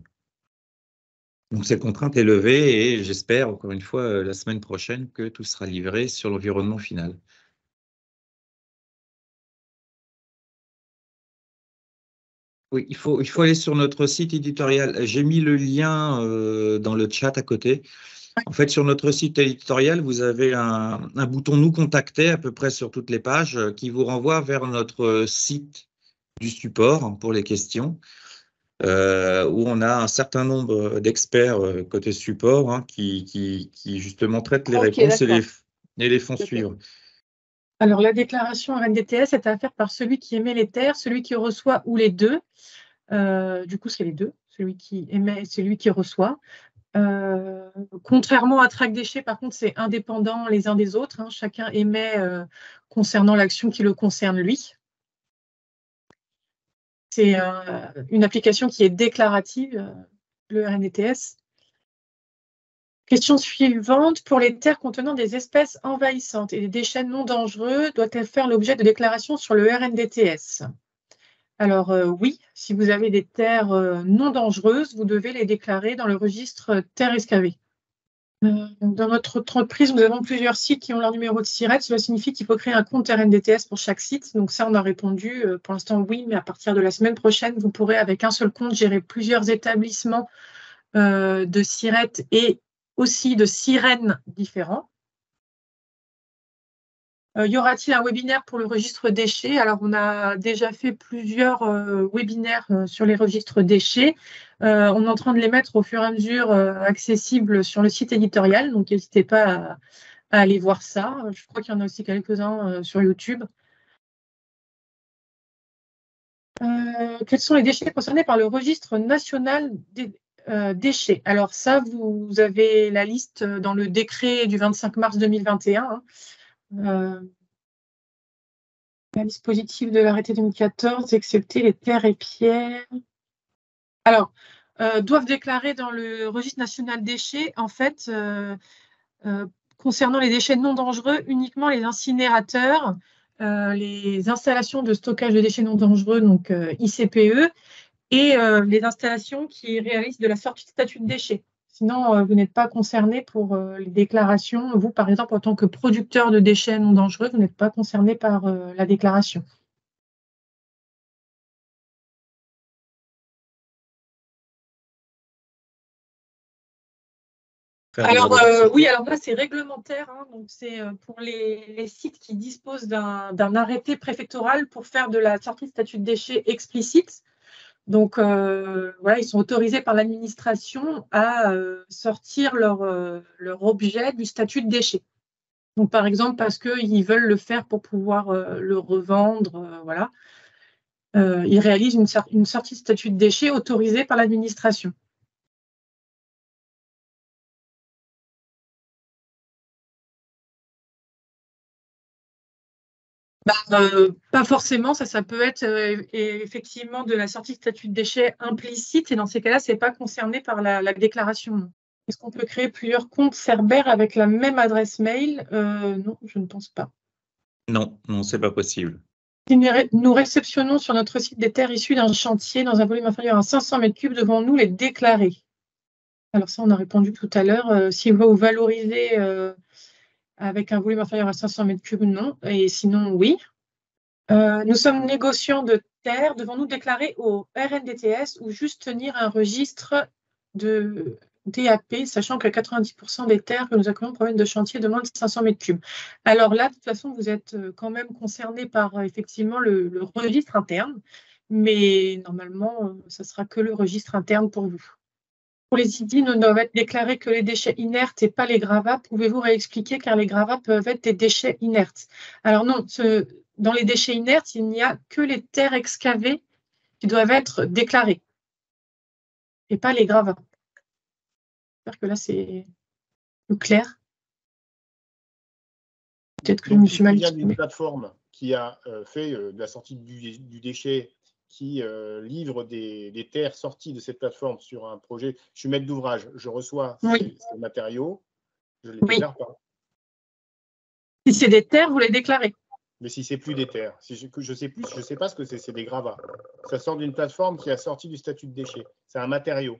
Donc, cette contrainte est levée et j'espère, encore une fois, la semaine prochaine, que tout sera livré sur l'environnement final. Oui, il faut aller sur notre site éditorial. J'ai mis le lien dans le chat à côté. En fait, sur notre site éditorial, vous avez un bouton « Nous contacter » à peu près sur toutes les pages qui vous renvoie vers notre site du support pour les questions, où on a un certain nombre d'experts côté support hein, qui justement traitent les réponses et les font suivre. Alors, la déclaration RNDTS est à faire par celui qui émet les terres, celui qui reçoit ou les deux. Du coup, c'est les deux, celui qui émet et celui qui reçoit. Contrairement à Track Déchets, par contre, c'est indépendant les uns des autres. Hein. Chacun émet concernant l'action qui le concerne lui. C'est une application qui est déclarative, le RNDTS. Question suivante. Pour les terres contenant des espèces envahissantes et des déchets non dangereux, doit-elle faire l'objet de déclarations sur le RNDTS? Alors oui, si vous avez des terres non dangereuses, vous devez les déclarer dans le registre terres excavées. Dans notre entreprise, nous avons plusieurs sites qui ont leur numéro de SIRET. Cela signifie qu'il faut créer un compte RNDTS pour chaque site. Donc ça, on a répondu pour l'instant oui, mais à partir de la semaine prochaine, vous pourrez avec un seul compte gérer plusieurs établissements de SIRET et aussi de sirènes différents. Y aura-t-il un webinaire pour le registre déchets? Alors, on a déjà fait plusieurs webinaires sur les registres déchets. On est en train de les mettre au fur et à mesure accessibles sur le site éditorial. Donc, n'hésitez pas à aller voir ça. Je crois qu'il y en a aussi quelques-uns sur YouTube. Quels sont les déchets concernés par le registre national des déchets? Alors ça, vous avez la liste dans le décret du 25 mars 2021. Hein. La liste positive de l'arrêté 2014, excepté les terres et pierres. Alors, doivent déclarer dans le registre national déchets, en fait, concernant les déchets non dangereux, uniquement les incinérateurs, les installations de stockage de déchets non dangereux, donc ICPE, et les installations qui réalisent de la sortie de statut de déchets. Sinon, vous n'êtes pas concerné pour les déclarations. Vous, par exemple, en tant que producteur de déchets non dangereux, vous n'êtes pas concerné par la déclaration. Alors, oui, alors là, c'est réglementaire. Hein, donc, c'est pour les sites qui disposent d'un arrêté préfectoral pour faire de la sortie de statut de déchets explicite. Donc, voilà, ils sont autorisés par l'administration à sortir leur objet du statut de déchet. Donc, par exemple, parce qu'ils veulent le faire pour pouvoir le revendre, voilà. Ils réalisent une sortie de statut de déchet autorisée par l'administration. Pas forcément, ça peut être effectivement de la sortie de statut de déchet implicite, et dans ces cas-là, ce n'est pas concerné par la déclaration. Est-ce qu'on peut créer plusieurs comptes Cerber avec la même adresse mail? Non, je ne pense pas. Non, ce n'est pas possible. Si nous réceptionnons sur notre site des terres issues d'un chantier dans un volume inférieur à 500 m3, devons-nous les déclarer? Alors ça, on a répondu tout à l'heure. Si vous valorisez avec un volume inférieur à 500 m3, non. Et sinon, oui. Nous sommes négociants de terre. Devons-nous déclarer au RNDTS ou juste tenir un registre de DAP, sachant que 90% des terres que nous accueillons proviennent de chantiers de moins de 500 m3? Alors là, de toute façon, vous êtes quand même concerné par effectivement le registre interne, mais normalement, ce sera que le registre interne pour vous. Pour les IDI, ne doivent être déclarés que les déchets inertes et pas les gravats. Pouvez-vous réexpliquer, car les gravats peuvent être des déchets inertes? Alors non, dans les déchets inertes, il n'y a que les terres excavées qui doivent être déclarées et pas les gravats. J'espère que là, c'est plus clair. Peut-être que je me suis mal exprimée. Il y a une plateforme qui a fait de la sortie du déchet qui livre des terres sorties de cette plateforme sur un projet. Je suis maître d'ouvrage, je reçois ces matériaux, je ne les déclare pas. Si c'est des terres, vous les déclarez. Mais si c'est plus des terres, si je sais pas ce que c'est des gravats. Ça sort d'une plateforme qui a sorti du statut de déchet. C'est un matériau.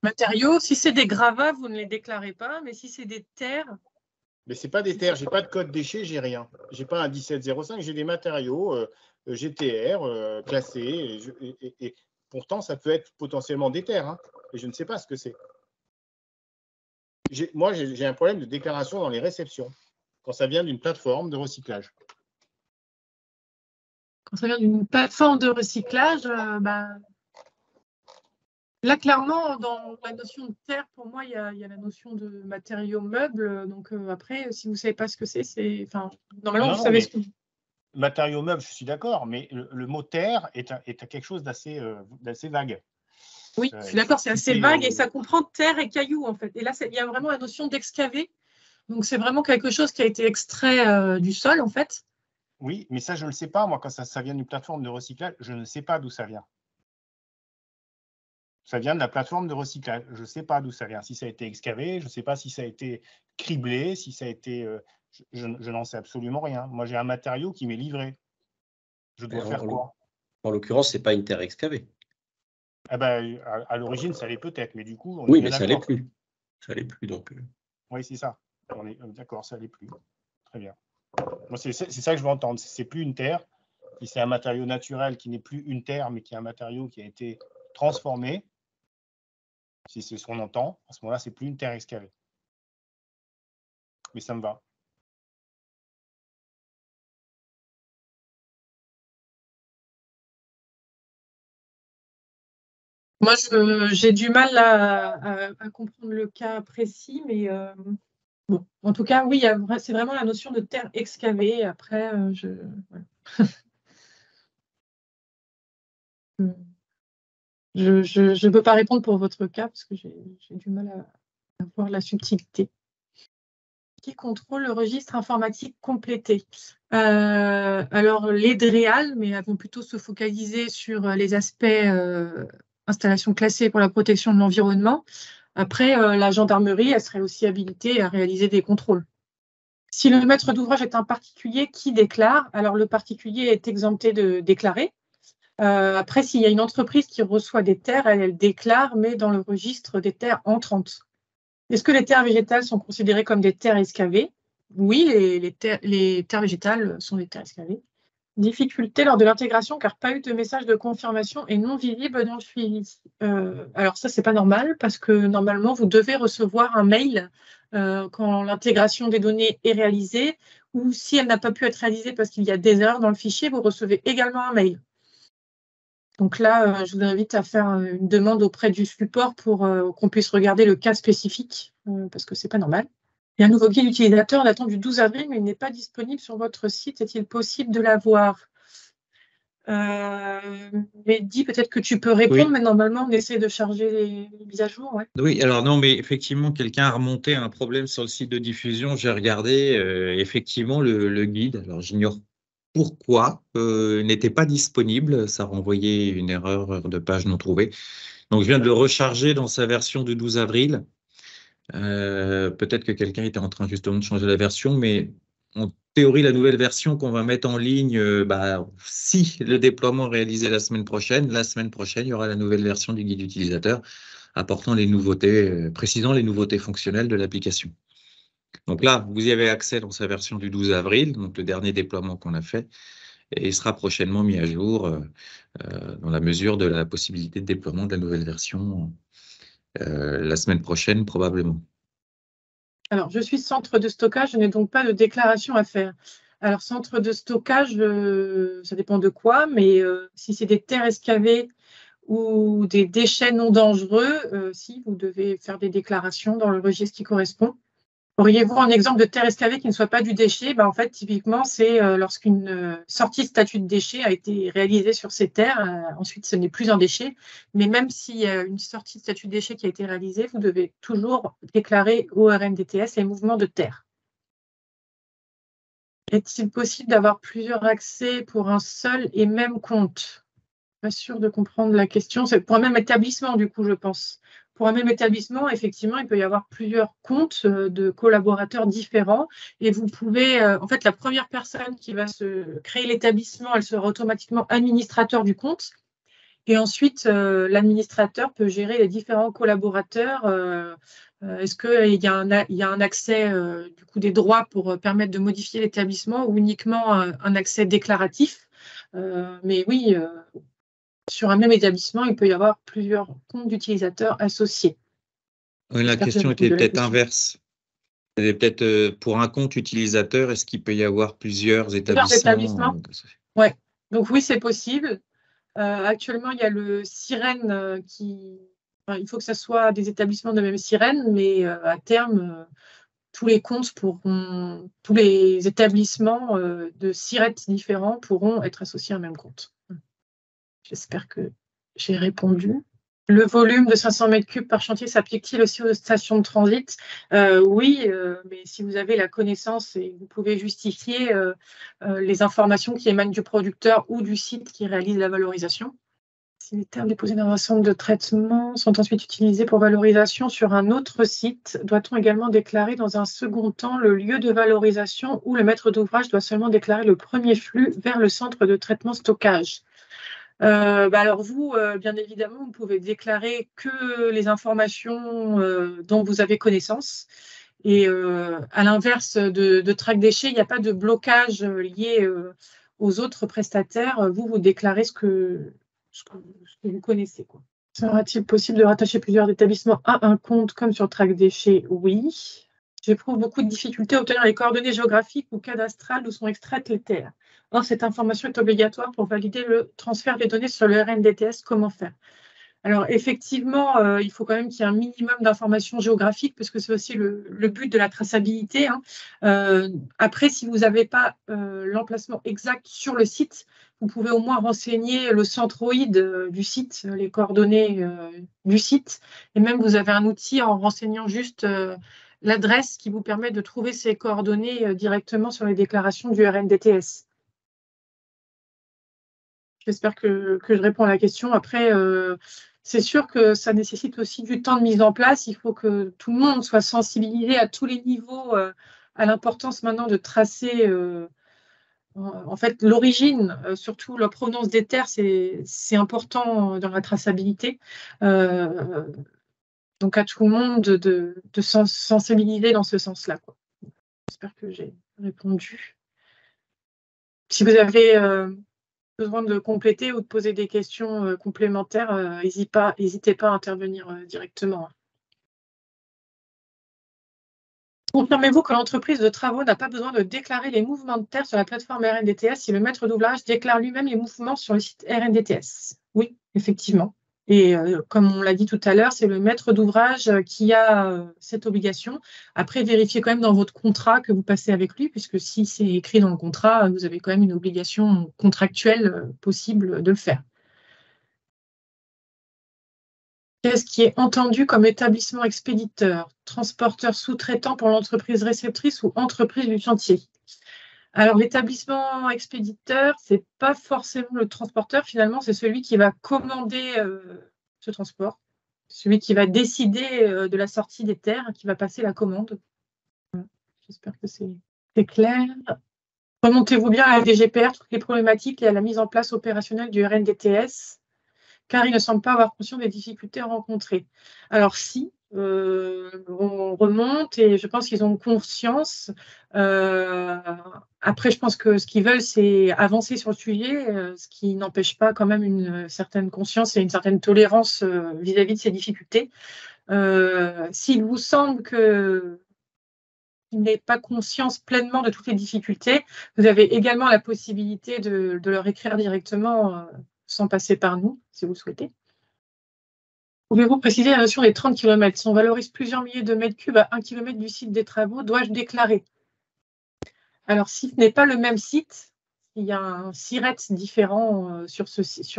Matériaux, si c'est des gravats, vous ne les déclarez pas, mais si c'est des terres. Mais ce n'est pas des terres, je n'ai pas de code déchet, j'ai rien. Je n'ai pas un 1705, j'ai des matériaux GTR classés. Et pourtant, ça peut être potentiellement des terres. Hein, et je ne sais pas ce que c'est. Moi, j'ai un problème de déclaration dans les réceptions, quand ça vient d'une plateforme de recyclage. Quand ça vient d'une plateforme de recyclage, là, clairement, dans la notion de terre, pour moi, il y a la notion de matériaux meubles. Donc après, si vous ne savez pas ce que c'est, normalement, vous savez ce que. Matériaux meubles, je suis d'accord, mais le mot terre est quelque chose d'assez vague. Oui, je suis d'accord, c'est assez vague et ça comprend terre et cailloux, en fait. Et là, il y a vraiment la notion d'excaver. Donc, c'est vraiment quelque chose qui a été extrait du sol, en fait. Oui, mais ça, je ne le sais pas. Moi, quand ça vient d'une plateforme de recyclage, je ne sais pas d'où ça vient. Ça vient de la plateforme de recyclage. Je ne sais pas d'où ça vient. Si ça a été excavé, je ne sais pas si ça a été criblé, si ça a été… je n'en sais absolument rien. Moi, j'ai un matériau qui m'est livré. Je dois faire quoi? En l'occurrence, ce n'est pas une terre excavée. Ah ben, à l'origine, ça l'est peut-être, mais du coup… Oui, mais ça ne l'est plus. Ça l'est plus, donc… Oui, c'est ça. On est d'accord, ça l'est plus. Très bien. Moi, c'est ça que je veux entendre. C'est plus une terre. Si c'est un matériau naturel qui n'est plus une terre, mais qui est un matériau qui a été transformé, si c'est ce qu'on entend, à ce moment-là, c'est plus une terre excavée. Mais ça me va. Moi, j'ai du mal à comprendre le cas précis, mais bon, en tout cas, oui, c'est vraiment la notion de terre excavée. Après, voilà. Je ne peux pas répondre pour votre cas parce que j'ai du mal à voir la subtilité. Qui contrôle le registre informatique complété? Alors, les DREAL, mais elles vont plutôt se focaliser sur les aspects installations classées pour la protection de l'environnement. Après, la gendarmerie, elle serait aussi habilitée à réaliser des contrôles. Si le maître d'ouvrage est un particulier qui déclare, alors le particulier est exempté de déclarer. Après, s'il y a une entreprise qui reçoit des terres, elle déclare, mais dans le registre des terres entrantes. Est-ce que les terres végétales sont considérées comme des terres excavées? Oui, les terres végétales sont des terres excavées. Difficulté lors de l'intégration car pas eu de message de confirmation et non visible dans le suivi. Alors ça, c'est pas normal parce que normalement, vous devez recevoir un mail quand l'intégration des données est réalisée ou si elle n'a pas pu être réalisée parce qu'il y a des erreurs dans le fichier, vous recevez également un mail. Donc là, je vous invite à faire une demande auprès du support pour qu'on puisse regarder le cas spécifique, parce que ce n'est pas normal. Il y a un nouveau guide utilisateur datant du 12 avril, mais il n'est pas disponible sur votre site. Est-il possible de l'avoir? Mehdi, peut-être que tu peux répondre, oui. Mais normalement, on essaie de charger les mises à jour. Ouais. Oui, alors non, mais effectivement, quelqu'un a remonté un problème sur le site de diffusion. J'ai regardé effectivement le guide. Alors, j'ignore pourquoi n'était pas disponible. Ça renvoyait une erreur de page non trouvée. Donc, je viens de le recharger dans sa version du 12 avril. Peut-être que quelqu'un était en train justement de changer la version, mais en théorie, la nouvelle version qu'on va mettre en ligne, si le déploiement est réalisé la semaine prochaine, il y aura la nouvelle version du guide utilisateur apportant les nouveautés, précisant les nouveautés fonctionnelles de l'application. Donc là, vous y avez accès dans sa version du 12 avril, donc le dernier déploiement qu'on a fait, et il sera prochainement mis à jour dans la mesure de la possibilité de déploiement de la nouvelle version la semaine prochaine, probablement. Alors, je suis centre de stockage, je n'ai donc pas de déclaration à faire. Alors, centre de stockage, ça dépend de quoi, mais si c'est des terres excavées ou des déchets non dangereux, si vous devez faire des déclarations dans le registre qui correspond. Auriez-vous un exemple de terre excavée qui ne soit pas du déchet? En fait, typiquement, c'est lorsqu'une sortie de statut de déchet a été réalisée sur ces terres. Ensuite, ce n'est plus un déchet. Mais même s'il y a une sortie de statut de déchet qui a été réalisée, vous devez toujours déclarer au RNDTS les mouvements de terre. Est-il possible d'avoir plusieurs accès pour un seul et même compte? Pas sûre de comprendre la question. C'est pour un même établissement, du coup, je pense. Pour un même établissement, effectivement, il peut y avoir plusieurs comptes de collaborateurs différents. Et vous pouvez, en fait, la première personne qui va se créer l'établissement, elle sera automatiquement administrateur du compte. Et ensuite, l'administrateur peut gérer les différents collaborateurs. Est-ce qu'il y a un accès, du coup, des droits pour permettre de modifier l'établissement ou uniquement un accès déclaratif? Mais oui, sur un même établissement, il peut y avoir plusieurs comptes d'utilisateurs associés. Oui, la question était peut-être inverse. Peut-être pour un compte utilisateur, est-ce qu'il peut y avoir plusieurs établissements? Oui, donc oui, c'est possible. Actuellement, il y a le Sirène il faut que ce soit des établissements de même Sirène, mais à terme, tous les établissements de Sirène différents pourront être associés à un même compte. J'espère que j'ai répondu. Le volume de 500 m3 par chantier s'applique-t-il aussi aux stations de transit? Oui, mais si vous avez la connaissance et vous pouvez justifier les informations qui émanent du producteur ou du site qui réalise la valorisation. Si les termes déposés dans un centre de traitement sont ensuite utilisés pour valorisation sur un autre site, doit-on également déclarer dans un second temps le lieu de valorisation ou le maître d'ouvrage doit seulement déclarer le premier flux vers le centre de traitement stockage? Alors vous, bien évidemment, vous pouvez déclarer que les informations dont vous avez connaissance. Et à l'inverse de Track Déchets, il n'y a pas de blocage lié aux autres prestataires. Vous déclarez ce que vous connaissez, quoi. Sera-t-il possible de rattacher plusieurs établissements à un compte comme sur Track Déchets? Oui. J'éprouve beaucoup de difficultés à obtenir les coordonnées géographiques ou cadastrales d'où sont extraites les terres. Or, cette information est obligatoire pour valider le transfert des données sur le RNDTS. Comment faire? Alors, effectivement, il faut quand même qu'il y ait un minimum d'informations géographiques parce que c'est aussi le but de la traçabilité, hein. Après, si vous n'avez pas l'emplacement exact sur le site, vous pouvez au moins renseigner le centroïde du site, les coordonnées du site. Et même, vous avez un outil en renseignant juste l'adresse qui vous permet de trouver ces coordonnées directement sur les déclarations du RNDTS. J'espère que je réponds à la question. Après, c'est sûr que ça nécessite aussi du temps de mise en place. Il faut que tout le monde soit sensibilisé à tous les niveaux à l'importance maintenant de tracer en fait l'origine, surtout la provenance des terres, c'est important dans la traçabilité. Donc à tout le monde de sensibiliser dans ce sens-là, quoi. J'espère que j'ai répondu. Si vous avez besoin de compléter ou de poser des questions complémentaires, n'hésitez pas à intervenir directement. Confirmez-vous que l'entreprise de travaux n'a pas besoin de déclarer les mouvements de terre sur la plateforme RNDTS si le maître d'ouvrage déclare lui-même les mouvements sur le site RNDTS? Oui, effectivement. Et comme on l'a dit tout à l'heure, c'est le maître d'ouvrage qui a cette obligation. Après, vérifiez quand même dans votre contrat que vous passez avec lui, puisque si c'est écrit dans le contrat, vous avez quand même une obligation contractuelle possible de le faire. Qu'est-ce qui est entendu comme établissement expéditeur, transporteur sous-traitant pour l'entreprise réceptrice ou entreprise du chantier? Alors, l'établissement expéditeur, ce n'est pas forcément le transporteur, finalement, c'est celui qui va commander ce transport, celui qui va décider de la sortie des terres, qui va passer la commande. J'espère que c'est clair. Remontez-vous bien à la DGPR, toutes les problématiques et à la mise en place opérationnelle du RNDTS, car il ne semble pas avoir conscience des difficultés rencontrées. Alors si, on remonte et je pense qu'ils ont conscience. Après, je pense que ce qu'ils veulent, c'est avancer sur le sujet, ce qui n'empêche pas quand même une certaine conscience et une certaine tolérance vis-à-vis de ces difficultés. S'il vous semble qu'il n'ait pas conscience pleinement de toutes les difficultés, vous avez également la possibilité de leur écrire directement sans passer par nous, si vous le souhaitez. Pouvez-vous préciser la notion des 30 km? Si on valorise plusieurs milliers de mètres cubes à 1 km du site des travaux, dois-je déclarer? Alors, si ce n'est pas le même site, il y a un SIRET différent sur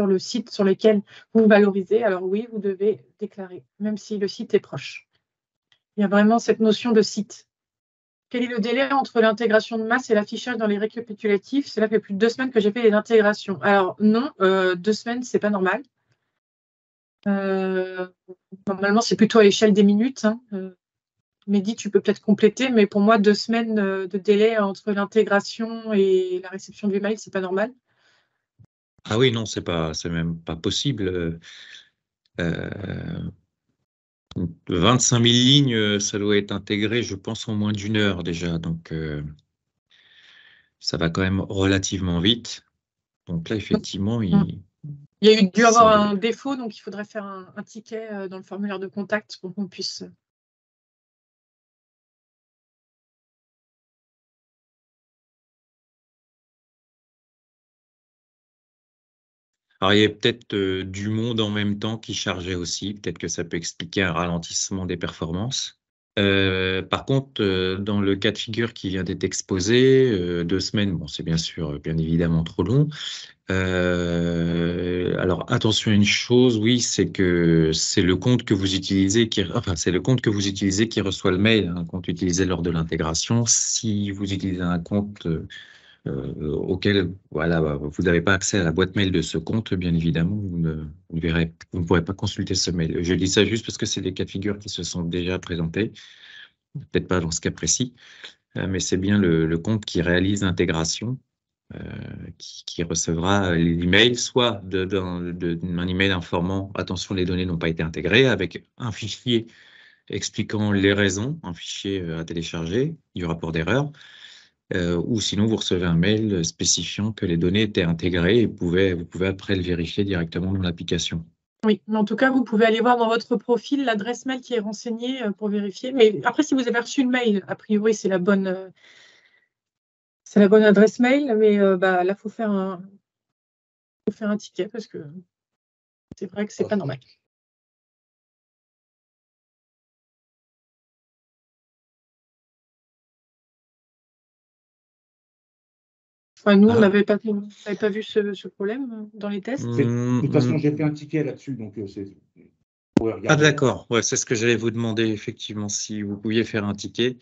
le site sur lequel vous valorisez, alors oui, vous devez déclarer, même si le site est proche. Il y a vraiment cette notion de site. Quel est le délai entre l'intégration de masse et l'affichage dans les récapitulatifs? Cela fait plus de 2 semaines que j'ai fait les intégrations. Alors non, 2 semaines, c'est pas normal. Normalement, c'est plutôt à l'échelle des minutes. Hein. Mehdi, tu peux peut-être compléter, mais pour moi, 2 semaines de délai entre l'intégration et la réception du mail, c'est pas normal. Ah oui, non, c'est même pas possible. 25 000 lignes, ça doit être intégré, je pense, en moins d'1 heure déjà. Donc, ça va quand même relativement vite. Donc là, effectivement, Il y a dû avoir c'est- un défaut, donc il faudrait faire un ticket dans le formulaire de contact pour qu'on puisse. Alors, il y a peut-être du monde en même temps qui chargeait aussi. Peut-être que ça peut expliquer un ralentissement des performances. Par contre, dans le cas de figure qui vient d'être exposé, 2 semaines, bon, c'est bien sûr, bien évidemment trop long. Alors, attention à une chose, oui, c'est que c'est le compte que vous utilisez c'est le compte que vous utilisez qui reçoit le mail, un compte utilisé lors de l'intégration. Si vous utilisez un compte auquel voilà, vous n'avez pas accès à la boîte mail de ce compte, bien évidemment, vous ne pourrez pas consulter ce mail. Je dis ça juste parce que c'est des cas de figure qui se sont déjà présentés, peut-être pas dans ce cas précis, mais c'est bien le compte qui réalise l'intégration qui recevra les emails, soit un email informant attention, les données n'ont pas été intégrées, avec un fichier expliquant les raisons, un fichier à télécharger, du rapport d'erreur, ou sinon vous recevez un mail spécifiant que les données étaient intégrées et vous pouvez après le vérifier directement dans l'application. Oui, mais en tout cas, vous pouvez aller voir dans votre profil l'adresse mail qui est renseignée pour vérifier. Mais après, si vous avez reçu le mail, a priori, c'est la bonne adresse mail. Mais là, il faut faire un ticket parce que c'est vrai que c'est pas normal. Enfin, nous, on n'avait pas vu ce problème dans les tests. De toute façon, j'ai fait un ticket là-dessus, donc c'est. Ah d'accord, ouais, c'est ce que j'allais vous demander, effectivement, si vous pouviez faire un ticket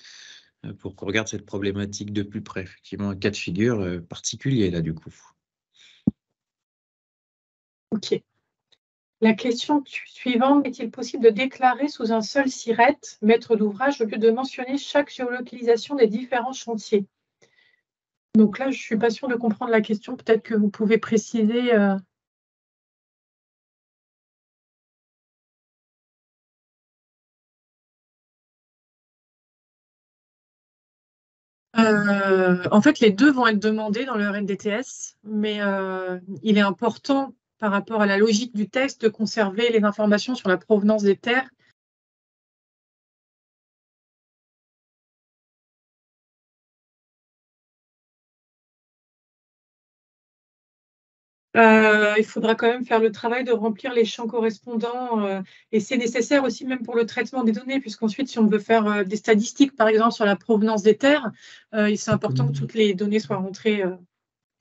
pour qu'on regarde cette problématique de plus près. Effectivement, un cas de figure particulier là, du coup. Ok. La question suivante, est-il possible de déclarer sous un seul SIRET, maître d'ouvrage, au lieu de mentionner chaque géolocalisation des différents chantiers? Donc là, je ne suis pas sûre de comprendre la question. Peut-être que vous pouvez préciser. En fait, les deux vont être demandés dans le RNDTS, mais il est important, par rapport à la logique du texte, de conserver les informations sur la provenance des terres. Il faudra quand même faire le travail de remplir les champs correspondants et c'est nécessaire aussi même pour le traitement des données, puisqu'ensuite, si on veut faire des statistiques, par exemple, sur la provenance des terres, c'est important que toutes les données soient rentrées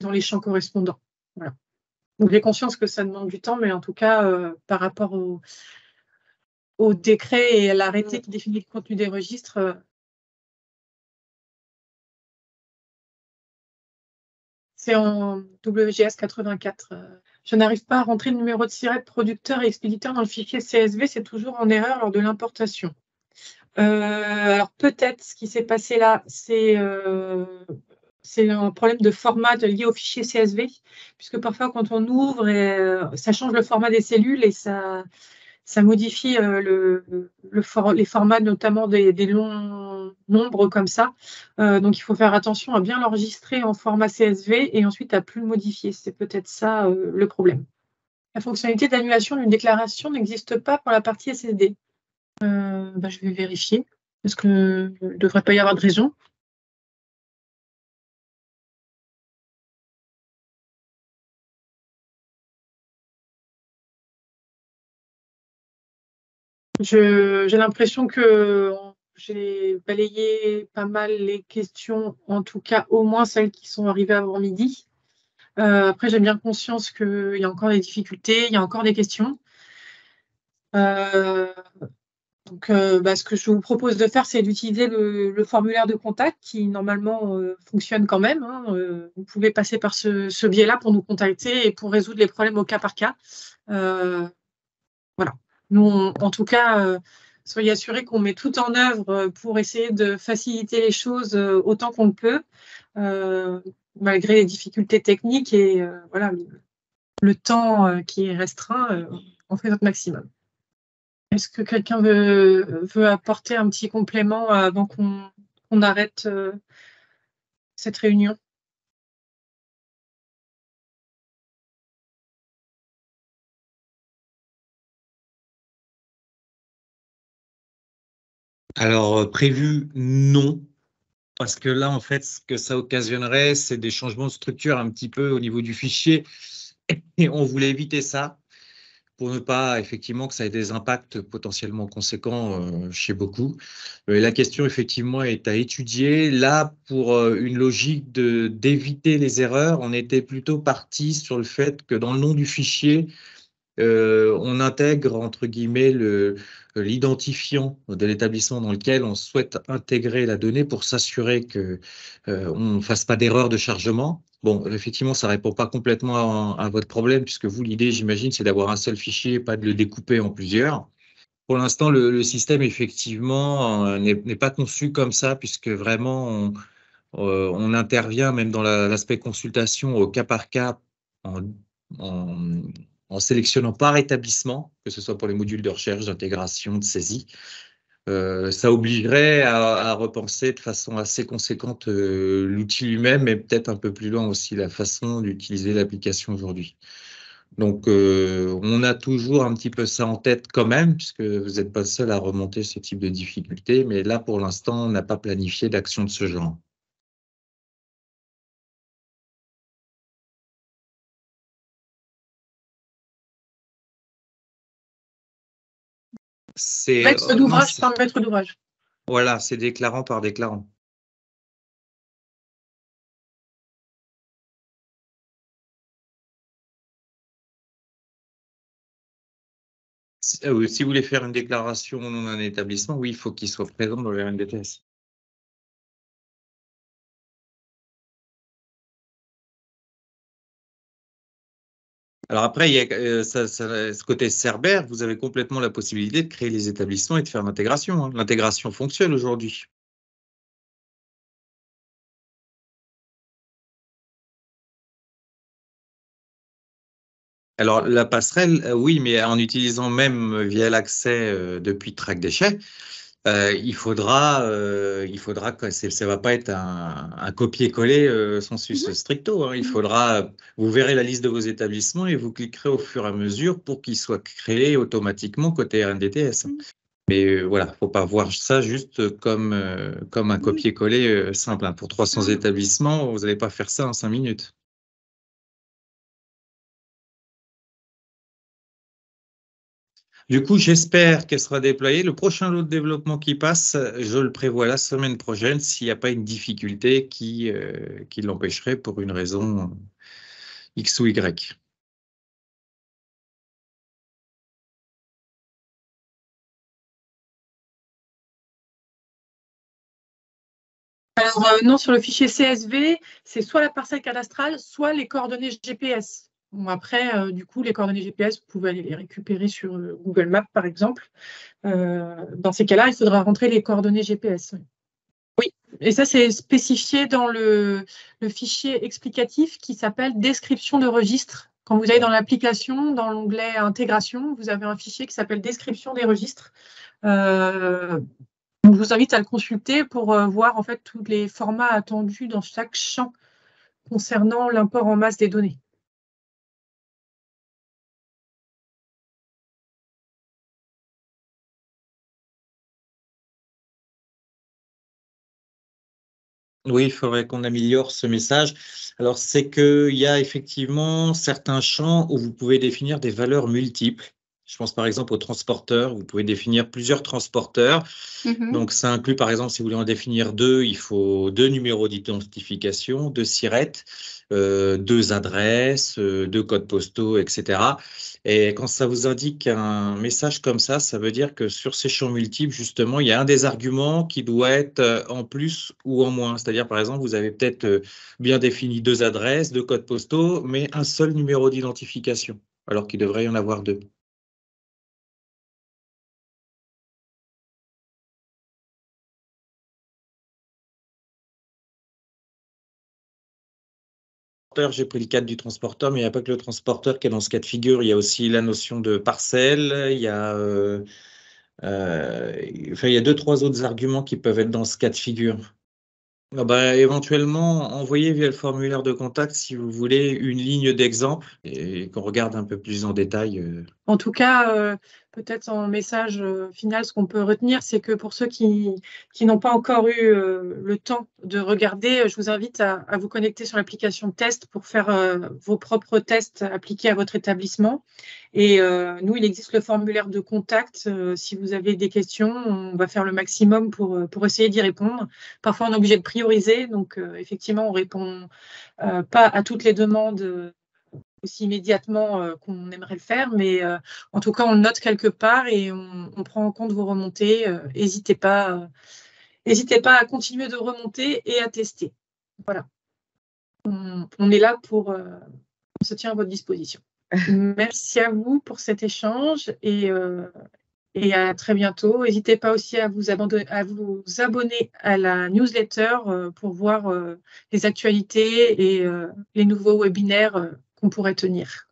dans les champs correspondants. Voilà. Donc, j'ai conscience que ça demande du temps, mais en tout cas, par rapport au décret et à l'arrêté qui définit le contenu des registres, c'est en WGS 84. Je n'arrive pas à rentrer le numéro de SIRET producteur et expéditeur dans le fichier CSV, c'est toujours en erreur lors de l'importation. Alors peut-être ce qui s'est passé là, c'est un problème de format lié au fichier CSV, puisque parfois quand on ouvre, ça change le format des cellules et ça modifie les formats, notamment des longs nombres comme ça. Donc, il faut faire attention à bien l'enregistrer en format CSV et ensuite à plus le modifier. C'est peut-être ça le problème. La fonctionnalité d'annulation d'une déclaration n'existe pas pour la partie SSD. Je vais vérifier, parce qu'il ne devrait pas y avoir de raison. J'ai l'impression que j'ai balayé pas mal les questions, en tout cas au moins celles qui sont arrivées avant midi. Après, j'ai bien conscience qu'il y a encore des difficultés, il y a encore des questions. Donc, ce que je vous propose de faire, c'est d'utiliser le formulaire de contact qui, normalement, fonctionne quand même. Hein. Vous pouvez passer par ce biais-là pour nous contacter et pour résoudre les problèmes au cas par cas. Voilà. Nous, en tout cas, soyez assurés qu'on met tout en œuvre pour essayer de faciliter les choses autant qu'on le peut, malgré les difficultés techniques et voilà, le temps qui est restreint, on fait notre maximum. Est-ce que quelqu'un veut apporter un petit complément avant qu'on arrête cette réunion? Alors, prévu, non. Parce que là, en fait, ce que ça occasionnerait, c'est des changements de structure un petit peu au niveau du fichier. Et on voulait éviter ça pour ne pas, effectivement, que ça ait des impacts potentiellement conséquents chez beaucoup. La question, effectivement, est à étudier. Là, pour une logique d'éviter les erreurs, on était plutôt parti sur le fait que dans le nom du fichier, on intègre, entre guillemets, l'identifiant de l'établissement dans lequel on souhaite intégrer la donnée pour s'assurer que on ne fasse pas d'erreur de chargement. Bon, effectivement, ça ne répond pas complètement à votre problème, puisque vous, l'idée, j'imagine, c'est d'avoir un seul fichier, pas de le découper en plusieurs. Pour l'instant, le système, effectivement, n'est pas conçu comme ça, puisque vraiment, on intervient même dans l'aspect consultation au cas par cas en, en- en sélectionnant par établissement, que ce soit pour les modules de recherche, d'intégration, de saisie. Ça obligerait à repenser de façon assez conséquente l'outil lui-même et peut-être un peu plus loin aussi la façon d'utiliser l'application aujourd'hui. Donc, on a toujours un petit peu ça en tête quand même, puisque vous n'êtes pas seul à remonter ce type de difficultés, mais là, pour l'instant, on n'a pas planifié d'action de ce genre. C'est Maître d'ouvrage par maître d'ouvrage. Voilà, c'est déclarant par déclarant. Si vous voulez faire une déclaration au nom d'un établissement, oui, il faut qu'il soit présent dans le RNDTS. Alors après, il y a ce côté Cerber, vous avez complètement la possibilité de créer les établissements et de faire l'intégration. Hein. L'intégration fonctionne aujourd'hui. Alors la passerelle, oui, mais en utilisant même via l'accès depuis Track Déchets, il faudra que ça va pas être un copier-coller sensus stricto. Hein. Il faudra, vous verrez la liste de vos établissements et vous cliquerez au fur et à mesure pour qu'ils soient créés automatiquement côté RNDTS. Mais voilà, faut pas voir ça juste comme un copier-coller simple. Hein. Pour 300 établissements, vous n'allez pas faire ça en 5 minutes. Du coup, j'espère qu'elle sera déployée. Le prochain lot de développement qui passe, je le prévois la semaine prochaine s'il n'y a pas une difficulté qui l'empêcherait pour une raison X ou Y. Alors, non, sur le fichier CSV, c'est soit la parcelle cadastrale, soit les coordonnées GPS. Bon, après, du coup, les coordonnées GPS, vous pouvez aller les récupérer sur Google Maps, par exemple. Dans ces cas-là, il faudra rentrer les coordonnées GPS. Oui, et ça, c'est spécifié dans le fichier explicatif qui s'appelle description de registre. Quand vous allez dans l'application, dans l'onglet intégration, vous avez un fichier qui s'appelle description des registres. Je vous invite à le consulter pour voir en fait tous les formats attendus dans chaque champ concernant l'import en masse des données. Oui, il faudrait qu'on améliore ce message. Alors, c'est qu'il y a effectivement certains champs où vous pouvez définir des valeurs multiples. Je pense par exemple aux transporteurs. Vous pouvez définir plusieurs transporteurs. Donc, ça inclut par exemple, si vous voulez en définir 2, il faut 2 numéros d'identification, 2 SIRET, 2 adresses, 2 codes postaux, etc. Et quand ça vous indique un message comme ça veut dire que sur ces champs multiples, justement, il y a un des arguments qui doit être en plus ou en moins. C'est-à-dire, par exemple, vous avez peut-être bien défini 2 adresses, 2 codes postaux, mais un seul numéro d'identification, alors qu'il devrait y en avoir 2. J'ai pris le cadre du transporteur, mais il n'y a pas que le transporteur qui est dans ce cas de figure. Il y a aussi la notion de parcelle. Il y a, enfin, il y a 2-3 autres arguments qui peuvent être dans ce cas de figure. Ah bah, éventuellement, envoyez via le formulaire de contact, si vous voulez, une ligne d'exemple et qu'on regarde un peu plus en détail. En tout cas, peut-être en message final, ce qu'on peut retenir, c'est que pour ceux qui n'ont pas encore eu le temps de regarder, je vous invite à vous connecter sur l'application Test pour faire vos propres tests appliqués à votre établissement. Et nous, il existe le formulaire de contact. Si vous avez des questions, on va faire le maximum pour essayer d'y répondre. Parfois, on est obligé de prioriser. Donc, effectivement, on ne répond pas à toutes les demandes aussi immédiatement qu'on aimerait le faire, mais en tout cas, on le note quelque part et on prend en compte vos remontées. N'hésitez pas à continuer de remonter et à tester. Voilà. On est là on se tient à votre disposition. Merci à vous pour cet échange et à très bientôt. N'hésitez pas aussi à vous abonner à la newsletter pour voir les actualités et les nouveaux webinaires qu'on pourrait tenir.